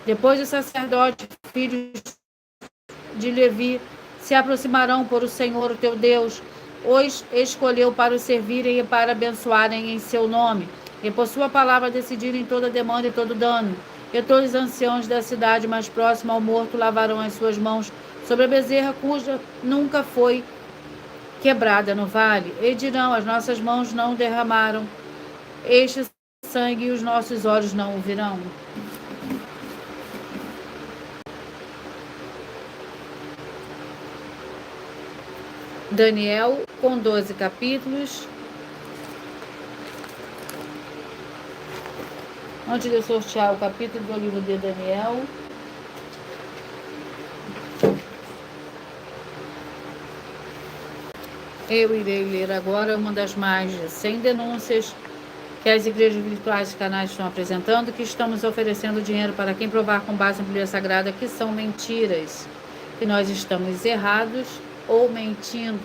Depois o sacerdote, filhos de Levi, se aproximarão por o Senhor, o teu Deus, os escolheu para o servirem e para abençoarem em seu nome, e por sua palavra decidirem toda demanda e todo dano. E todos os anciãos da cidade mais próxima ao morto lavarão as suas mãos sobre a bezerra cuja nunca foi quebrada no vale, e dirão: as nossas mãos não derramaram este sangue e os nossos olhos não o virão. Daniel, com 12 capítulos. Antes de eu sortear o capítulo do livro de Daniel, eu irei ler agora uma das mais de 100 denúncias que as igrejas virtuais e canais estão apresentando, que estamos oferecendo dinheiro para quem provar com base na Bíblia Sagrada que são mentiras, que nós estamos errados ou mentindo.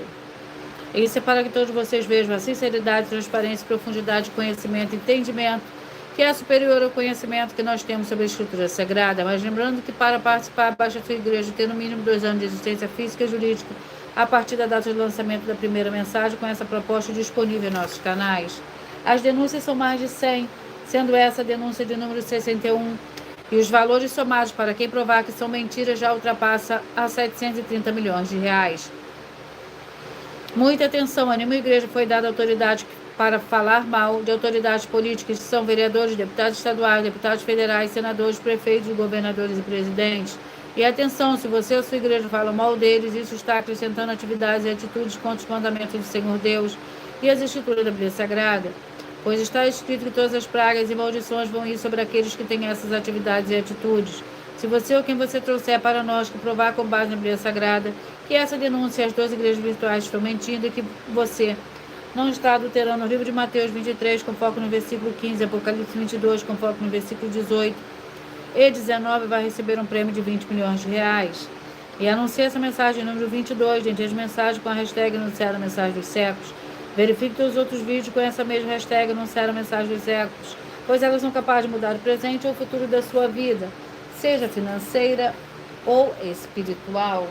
Isso é para que todos vocês vejam a sinceridade, transparência, profundidade, conhecimento, entendimento, que é superior ao conhecimento que nós temos sobre a Escritura Sagrada. Mas lembrando que para participar, basta a sua igreja ter no mínimo 2 anos de existência física e jurídica a partir da data de lançamento da primeira mensagem, com essa proposta disponível em nossos canais. As denúncias são mais de 100, sendo essa a denúncia de número 61, e os valores somados para quem provar que são mentiras já ultrapassa a 730 milhões de reais. Muita atenção, a nenhuma igreja foi dada autoridade para falar mal de autoridades políticas, que são vereadores, deputados estaduais, deputados federais, senadores, prefeitos, governadores e presidentes. E atenção, se você ou sua igreja fala mal deles, isso está acrescentando atividades e atitudes contra os mandamentos do Senhor Deus e as escrituras da Bíblia Sagrada, pois está escrito que todas as pragas e maldições vão ir sobre aqueles que têm essas atividades e atitudes. Se você ou quem você trouxer para nós que provar com base na Bíblia Sagrada que essa denúncia e as 2 igrejas virtuais estão mentindo e que você não está adulterando o livro de Mateus 23, com foco no versículo 15, Apocalipse 22, com foco no versículo 18 e 19, vai receber um prêmio de 20 milhões de reais. E anuncie essa mensagem número 22, dentre as mensagens com a hashtag Anunciar a Mensagem dos Séculos. Verifique todos os outros vídeos com essa mesma hashtag Anunciar a Mensagem dos Séculos, pois elas são capazes de mudar o presente ou o futuro da sua vida, seja financeira ou espiritual.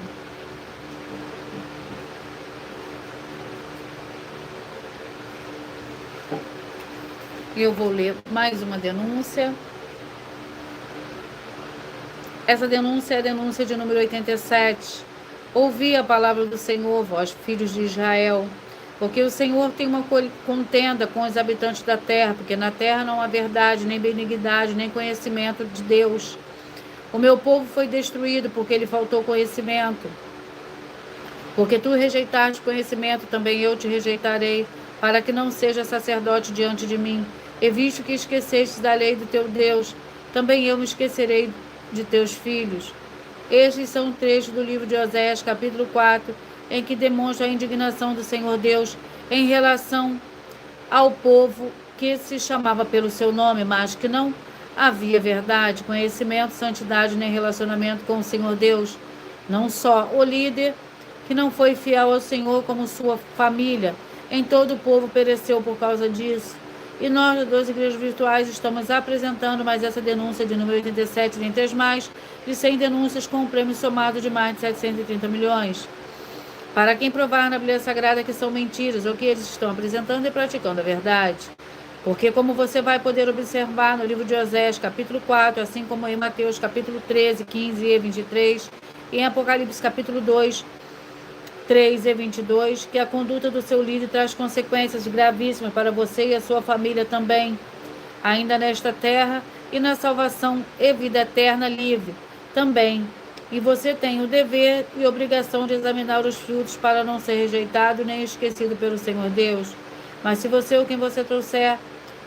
Eu vou ler mais uma denúncia. Essa denúncia é a denúncia de número 87. Ouvi a palavra do Senhor, vós, filhos de Israel, porque o Senhor tem uma contenda com os habitantes da terra, porque na terra não há verdade, nem benignidade, nem conhecimento de Deus. O meu povo foi destruído porque lhe faltou conhecimento. Porque tu rejeitaste conhecimento, também eu te rejeitarei, para que não seja sacerdote diante de mim. E visto que esqueceste da lei do teu Deus, também eu me esquecerei de teus filhos. Estes são trechos do livro de Oséias, capítulo 4, em que demonstra a indignação do Senhor Deus em relação ao povo que se chamava pelo seu nome, mas que não havia verdade, conhecimento, santidade nem relacionamento com o Senhor Deus. Não só o líder que não foi fiel ao Senhor, como sua família, em todo o povo pereceu por causa disso. E nós, das 12 igrejas virtuais, estamos apresentando mais essa denúncia de número 87, dentre as mais de 100 denúncias com um prêmio somado de mais de 730 milhões. Para quem provar na Bíblia Sagrada que são mentiras ou que eles estão apresentando e praticando a verdade. Porque como você vai poder observar no livro de Oséias, capítulo 4, assim como em Mateus, capítulo 13, 15 e 23, e em Apocalipse, capítulo 2, 3 e 22, que a conduta do seu líder traz consequências gravíssimas para você e a sua família também, ainda nesta terra e na salvação e vida eterna livre também. E você tem o dever e obrigação de examinar os frutos para não ser rejeitado nem esquecido pelo Senhor Deus. Mas se você ou quem você trouxer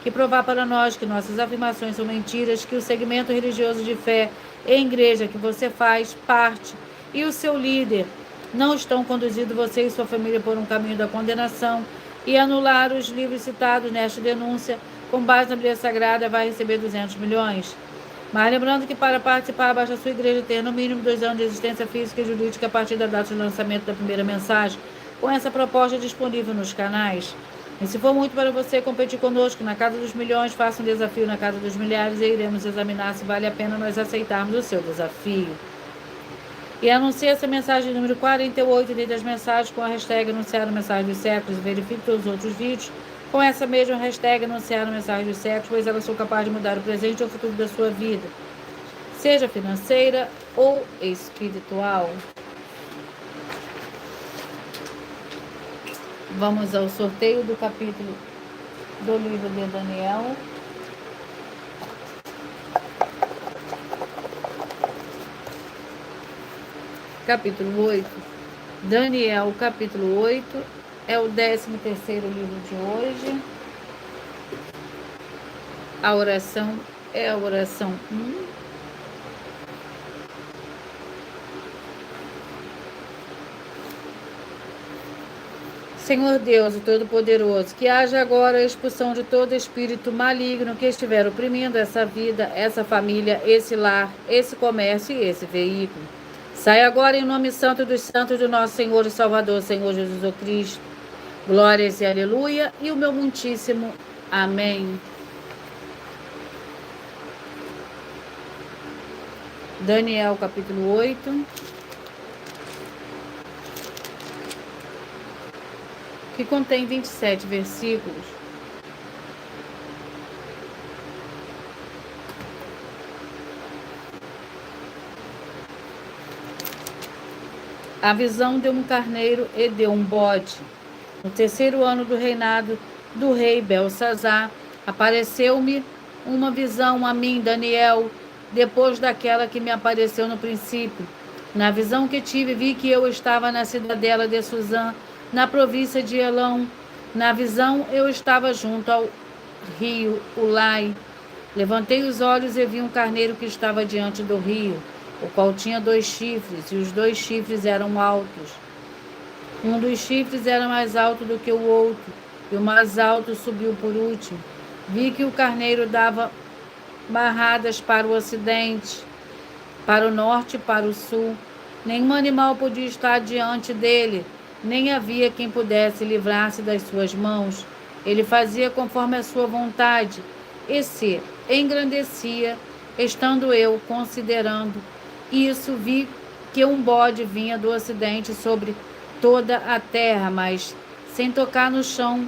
que provar para nós que nossas afirmações são mentiras, que o segmento religioso de fé e igreja que você faz parte e o seu líder não estão conduzindo você e sua família por um caminho da condenação e anular os livros citados nesta denúncia com base na Bíblia Sagrada, vai receber 200 milhões. Mas lembrando que para participar, basta a sua igreja ter no mínimo 2 anos de existência física e jurídica a partir da data de lançamento da primeira mensagem, com essa proposta disponível nos canais. E se for muito para você competir conosco na Casa dos Milhões, faça um desafio na Casa dos Milhares e iremos examinar se vale a pena nós aceitarmos o seu desafio. E anuncie essa mensagem número 48 dentre as mensagens com a hashtag anunciar a mensagem dos séculos e verifique todos os outros vídeos com essa mesma hashtag anunciar a mensagem dos séculos, pois elas são capazes de mudar o presente ou o futuro da sua vida, seja financeira ou espiritual. Vamos ao sorteio do capítulo do livro de Daniel. Capítulo 8. Daniel, capítulo 8, é o 13º livro de hoje. A oração é a oração 1. Senhor Deus, o Todo-Poderoso, que haja agora a expulsão de todo espírito maligno que estiver oprimindo essa vida, essa família, esse lar, esse comércio e esse veículo. Sai agora em nome santo dos santos do nosso Senhor e Salvador, Senhor Jesus Cristo. Glórias e aleluia, e o meu muitíssimo amém. Daniel, capítulo 8. Que contém 27 versículos. A visão de um carneiro e de um bode. No 3º ano do reinado do rei Belsazar, apareceu-me uma visão a mim, Daniel, depois daquela que me apareceu no princípio. Na visão que tive, vi que eu estava na cidadela de Suzã, na província de Elão. Na visão, eu estava junto ao rio Ulai. Levantei os olhos e vi um carneiro que estava diante do rio, o qual tinha 2 chifres, e os 2 chifres eram altos. Um dos chifres era mais alto do que o outro, e o mais alto subiu por último. Vi que o carneiro dava barradas para o ocidente, para o norte e para o sul. Nenhum animal podia estar diante dele, nem havia quem pudesse livrar-se das suas mãos. Ele fazia conforme a sua vontade, e se engrandecia, estando eu considerando isso, vi que um bode vinha do ocidente sobre toda a terra, mas sem tocar no chão,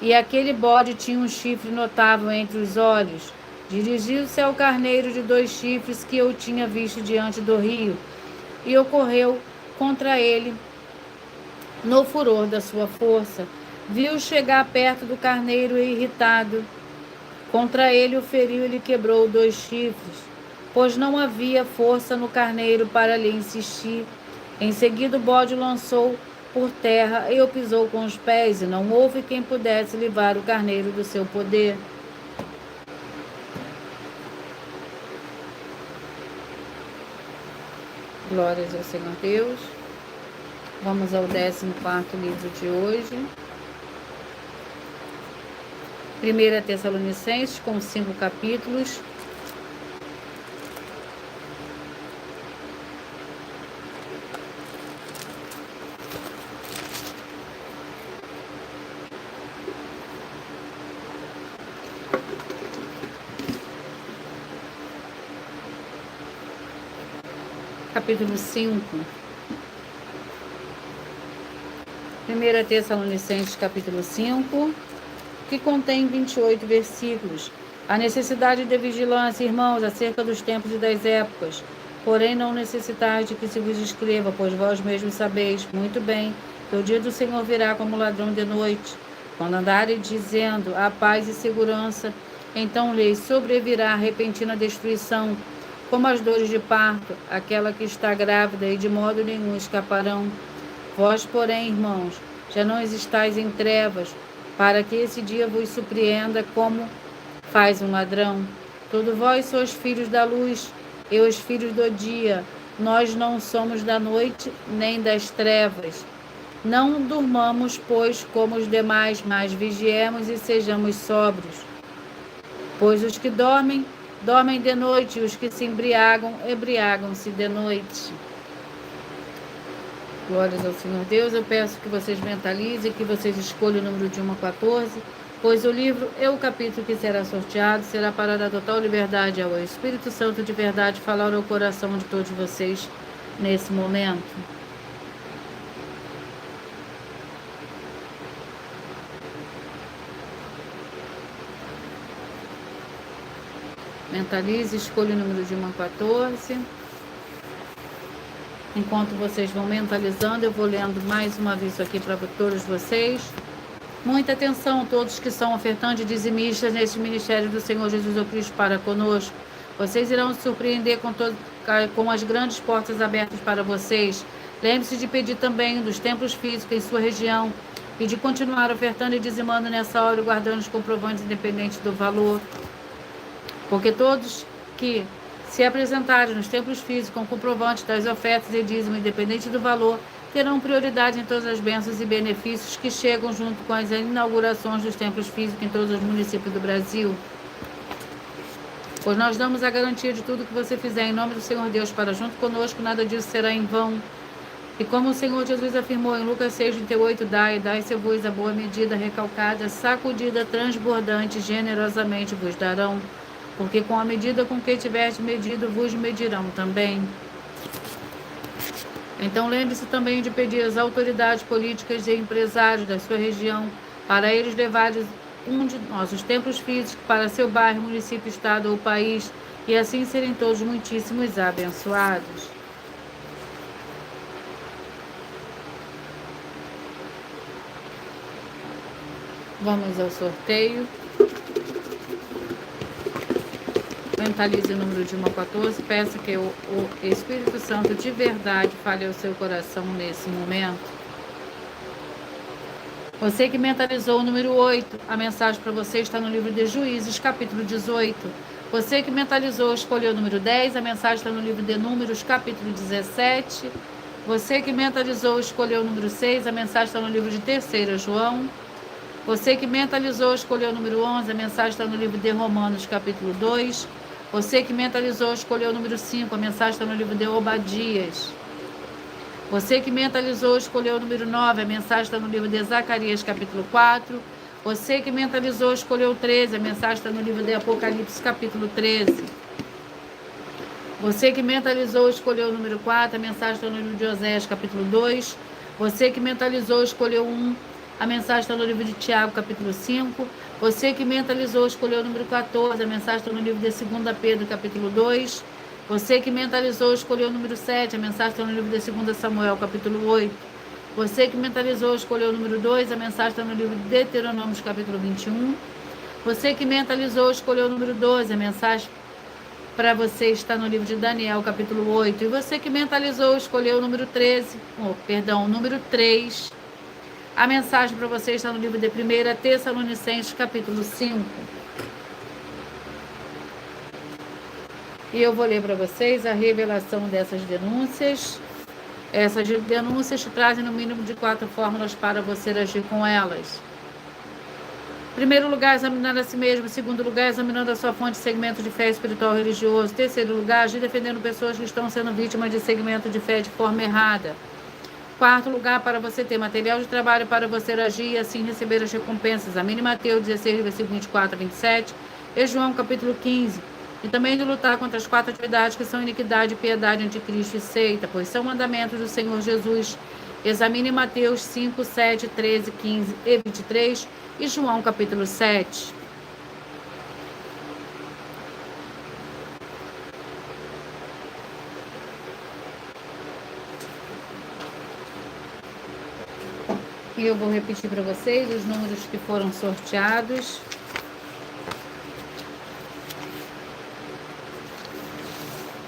e aquele bode tinha um chifre notável entre os olhos. Dirigiu-se ao carneiro de 2 chifres que eu tinha visto diante do rio, e ocorreu contra ele no furor da sua força. Viu chegar perto do carneiro e, irritado contra ele, o feriu e lhe quebrou 2 chifres, pois não havia força no carneiro para lhe insistir. Em seguida o bode o lançou por terra e o pisou com os pés, e não houve quem pudesse livrar o carneiro do seu poder. Glórias ao Senhor Deus. Vamos ao 14º livro de hoje. 1 Tessalonicenses, com 5 capítulos. Capítulo 5. 1 Tessalonicenses, capítulo 5, que contém 28 versículos. A necessidade de vigilância, irmãos, acerca dos tempos e das épocas. Porém, não necessitais de que se vos escreva, pois vós mesmos sabeis muito bem que o dia do Senhor virá como ladrão de noite. Quando andarem dizendo a paz e segurança, então lhes sobrevirá repentina destruição, como as dores de parto, aquela que está grávida, e de modo nenhum escaparão. Vós, porém, irmãos, já não estáis em trevas, para que esse dia vos surpreenda como faz um ladrão. Todos vós sois filhos da luz, e os filhos do dia. Nós não somos da noite, nem das trevas. Não durmamos, pois, como os demais, mas vigiemos e sejamos sóbrios. Pois os que dormem, dormem de noite, e os que se embriagam, embriagam-se de noite. Glórias ao Senhor Deus. Eu peço que vocês mentalizem, que vocês escolham o número de 1 a 14, pois o livro e o capítulo que será sorteado será para dar total liberdade ao Espírito Santo de verdade falar ao coração de todos vocês nesse momento. Mentalize, escolha o número de 1 a 14. Enquanto vocês vão mentalizando, eu vou lendo mais uma vez isso aqui para todos vocês. Muita atenção, todos que são ofertantes e dizimistas neste ministério do Senhor Jesus Cristo para conosco. Vocês irão se surpreender com as grandes portas abertas para vocês. Lembre-se de pedir também dos templos físicos em sua região e de continuar ofertando e dizimando nessa hora, guardando os comprovantes independentes do valor. Porque todos que se apresentarem nos templos físicos com comprovantes das ofertas e dízimo independente do valor, terão prioridade em todas as bênçãos e benefícios que chegam junto com as inaugurações dos templos físicos em todos os municípios do Brasil. Pois nós damos a garantia de tudo que você fizer em nome do Senhor Deus para junto conosco, nada disso será em vão. E como o Senhor Jesus afirmou em Lucas 6:38, dai-se-vos a boa medida, recalcada, sacudida, transbordante, generosamente vos darão. Porque com a medida com que tiverdes medido, vos medirão também. Então lembre-se também de pedir às autoridades políticas e empresários da sua região para eles levarem um de nossos templos físicos para seu bairro, município, estado ou país, e assim serem todos muitíssimos abençoados. Vamos ao sorteio. Mentalize o número de 1 a 14. Peça que o Espírito Santo de verdade fale ao seu coração nesse momento. Você que mentalizou o número 8, a mensagem para você está no livro de Juízes, capítulo 18. Você que mentalizou, escolheu o número 10, a mensagem está no livro de Números, capítulo 17. Você que mentalizou, escolheu o número 6, a mensagem está no livro de 3 João. Você que mentalizou, escolheu o número 11, a mensagem está no livro de Romanos, capítulo 2. Você que mentalizou, escolheu o número 5, a mensagem está no livro de Obadias. Você que mentalizou, escolheu o número 9, a mensagem está no livro de Zacarias, capítulo 4. Você que mentalizou, escolheu o 13, a mensagem está no livro de Apocalipse, capítulo 13. Você que mentalizou, escolheu o número 4, a mensagem está no livro de Oséias, capítulo 2. Você que mentalizou, escolheu 1, A mensagem está no livro de Tiago, capítulo 5. Você que mentalizou, escolheu o número 14. A mensagem está no livro de 2 Pedro, capítulo 2. Você que mentalizou, escolheu o número 7. A mensagem está no livro de 2 Samuel, capítulo 8. Você que mentalizou, escolheu o número 2. A mensagem está no livro de Deuteronômio, capítulo 21. Você que mentalizou, escolheu o número 12. A mensagem para você está no livro de Daniel, capítulo 8. E você que mentalizou, escolheu o número 13. O número 3. A mensagem para você está no livro de 1 Tessalonicenses, capítulo 5. E eu vou ler para vocês a revelação dessas denúncias. Essas denúncias te trazem no mínimo de 4 fórmulas para você agir com elas. Primeiro lugar, examinar a si mesmo. Segundo lugar, examinando a sua fonte de segmento de fé espiritual religioso. Terceiro lugar, agir defendendo pessoas que estão sendo vítimas de segmento de fé de forma errada. Quarto lugar, para você ter material de trabalho para você agir e assim receber as recompensas. Examine Mateus 16, versículo 24 a 27 e João capítulo 15. E também de lutar contra as 4 atividades que são iniquidade, piedade, anticristo e seita, pois são mandamentos do Senhor Jesus. Examine Mateus 5, 7, 13, 15 e 23 e João capítulo 7. E eu vou repetir para vocês os números que foram sorteados.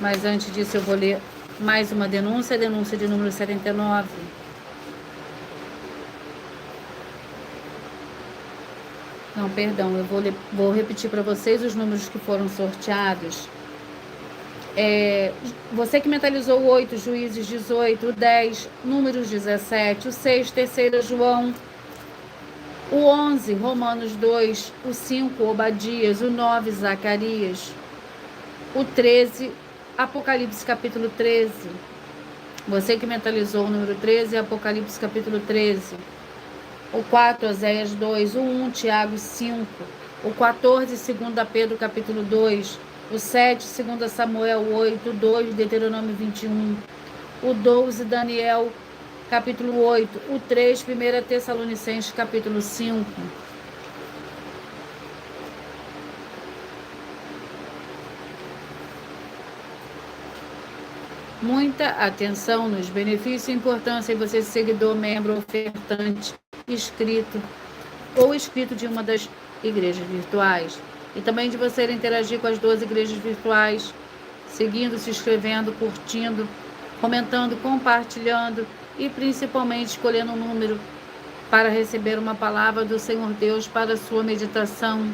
Mas antes disso eu vou ler mais uma denúncia, a denúncia de número 79. Não, perdão, eu vou repetir para vocês os números que foram sorteados. Você que mentalizou o 8, Juízes 18, o 10, Números 17, o 6, 3 João, o 11, Romanos 2, o 5, Obadias, o 9, Zacarias, o 13, Apocalipse capítulo 13. Você que mentalizou o número 13, Apocalipse capítulo 13. O 4, Oséias 2, o 1, Tiago 5, o 14, 2 Pedro capítulo 2, o 7, 2 Samuel 8, o 2, Deuteronômio 21, o 12, Daniel capítulo 8, o 3, 1 Tessalonicenses capítulo 5. Muita atenção nos benefícios e importância de você ser seguidor, membro, ofertante, inscrito ou inscrito de uma das igrejas virtuais. E também de você interagir com as 12 igrejas virtuais, seguindo, se inscrevendo, curtindo, comentando, compartilhando e principalmente escolhendo um número para receber uma palavra do Senhor Deus para a sua meditação.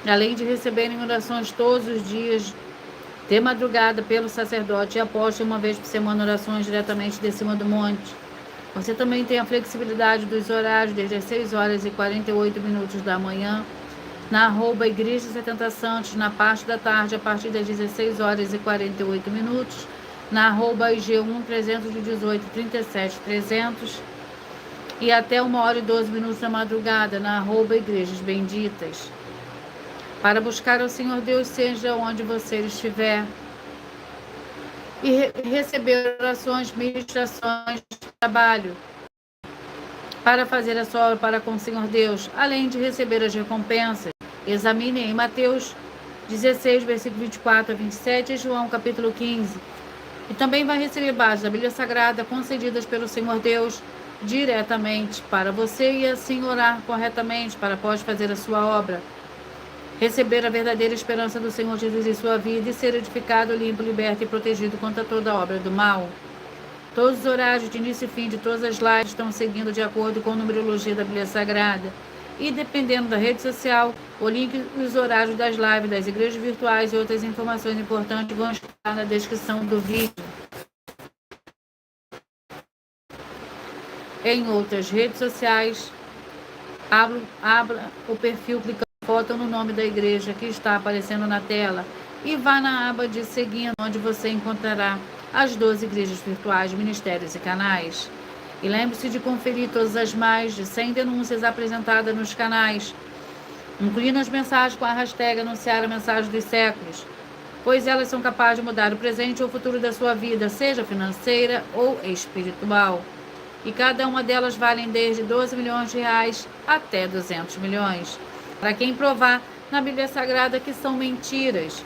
Além de receberem orações todos os dias, de madrugada, pelo sacerdote e apóstolo, uma vez por semana, orações diretamente de cima do monte. Você também tem a flexibilidade dos horários, desde as 6 horas e 48 minutos da manhã, na @Igreja 70 Santos, na parte da tarde, a partir das 16 horas e 48 minutos, na @IG1 318 37 300 e até 1 hora e 12 minutos da madrugada, na @Igrejas Benditas. Para buscar ao Senhor Deus, seja onde você estiver, e receber orações, ministrações, trabalho, para fazer a sua obra para com o Senhor Deus, além de receber as recompensas. Examine em Mateus 16, versículo 24 a 27 e João capítulo 15. E também vai receber bases da Bíblia Sagrada concedidas pelo Senhor Deus diretamente para você e assim orar corretamente para após fazer a sua obra. Receber a verdadeira esperança do Senhor Jesus em sua vida e ser edificado, limpo, liberto e protegido contra toda obra do mal. Todos os horários de início e fim de todas as lives estão seguindo de acordo com a numerologia da Bíblia Sagrada. E dependendo da rede social, o link e os horários das lives, das igrejas virtuais e outras informações importantes vão estar na descrição do vídeo. Em outras redes sociais, abra o perfil clicando foto no nome da igreja que está aparecendo na tela e vá na aba de seguindo, onde você encontrará as 12 igrejas virtuais, ministérios e canais. E lembre-se de conferir todas as mais de 100 denúncias apresentadas nos canais, incluindo as mensagens com a hashtag anunciar a mensagem dos séculos, pois elas são capazes de mudar o presente ou o futuro da sua vida, seja financeira ou espiritual. e cada uma delas valem desde 12 milhões de reais até 200 milhões. Para quem provar na Bíblia Sagrada que são mentiras.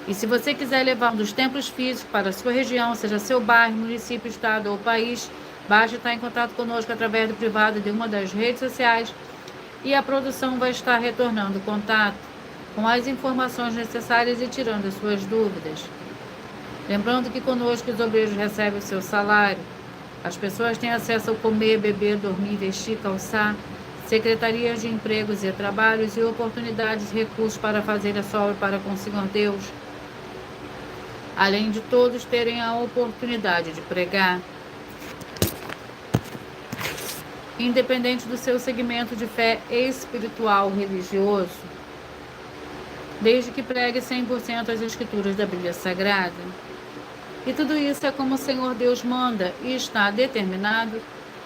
E se você quiser levar um dos templos físicos para a sua região, seja seu bairro, município, estado ou país, basta estar em contato conosco através do privado de uma das redes sociais e a produção vai estar retornando contato com as informações necessárias e tirando as suas dúvidas. Lembrando que conosco os obreiros recebem o seu salário, as pessoas têm acesso ao comer, beber, dormir, vestir, calçar, secretarias de empregos e trabalhos e oportunidades e recursos para fazer a sua obra para com o Senhor Deus, além de todos terem a oportunidade de pregar, independente do seu segmento de fé espiritual religioso, desde que pregue 100% as escrituras da Bíblia Sagrada. E tudo isso é como o Senhor Deus manda e está determinado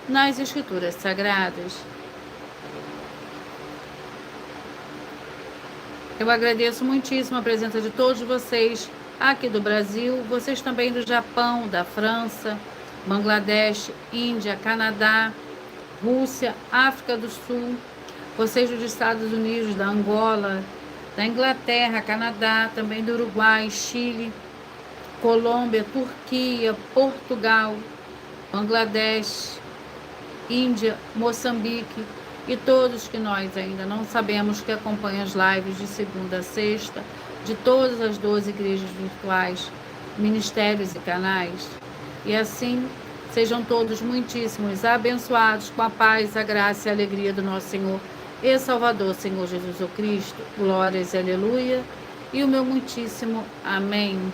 nas escrituras sagradas. Eu agradeço muitíssimo a presença de todos vocês aqui do Brasil, vocês também do Japão, da França, Bangladesh, Índia, Canadá, Rússia, África do Sul, vocês dos Estados Unidos, da Angola, da Inglaterra, Canadá, também do Uruguai, Chile, Colômbia, Turquia, Portugal, Bangladesh, Índia, Moçambique e todos que nós ainda não sabemos que acompanham as lives de segunda a sexta de todas as 12 igrejas virtuais, ministérios e canais. E assim, sejam todos muitíssimos abençoados com a paz, a graça e a alegria do nosso Senhor e Salvador, Senhor Jesus Cristo. Glórias e aleluia. E o meu muitíssimo amém.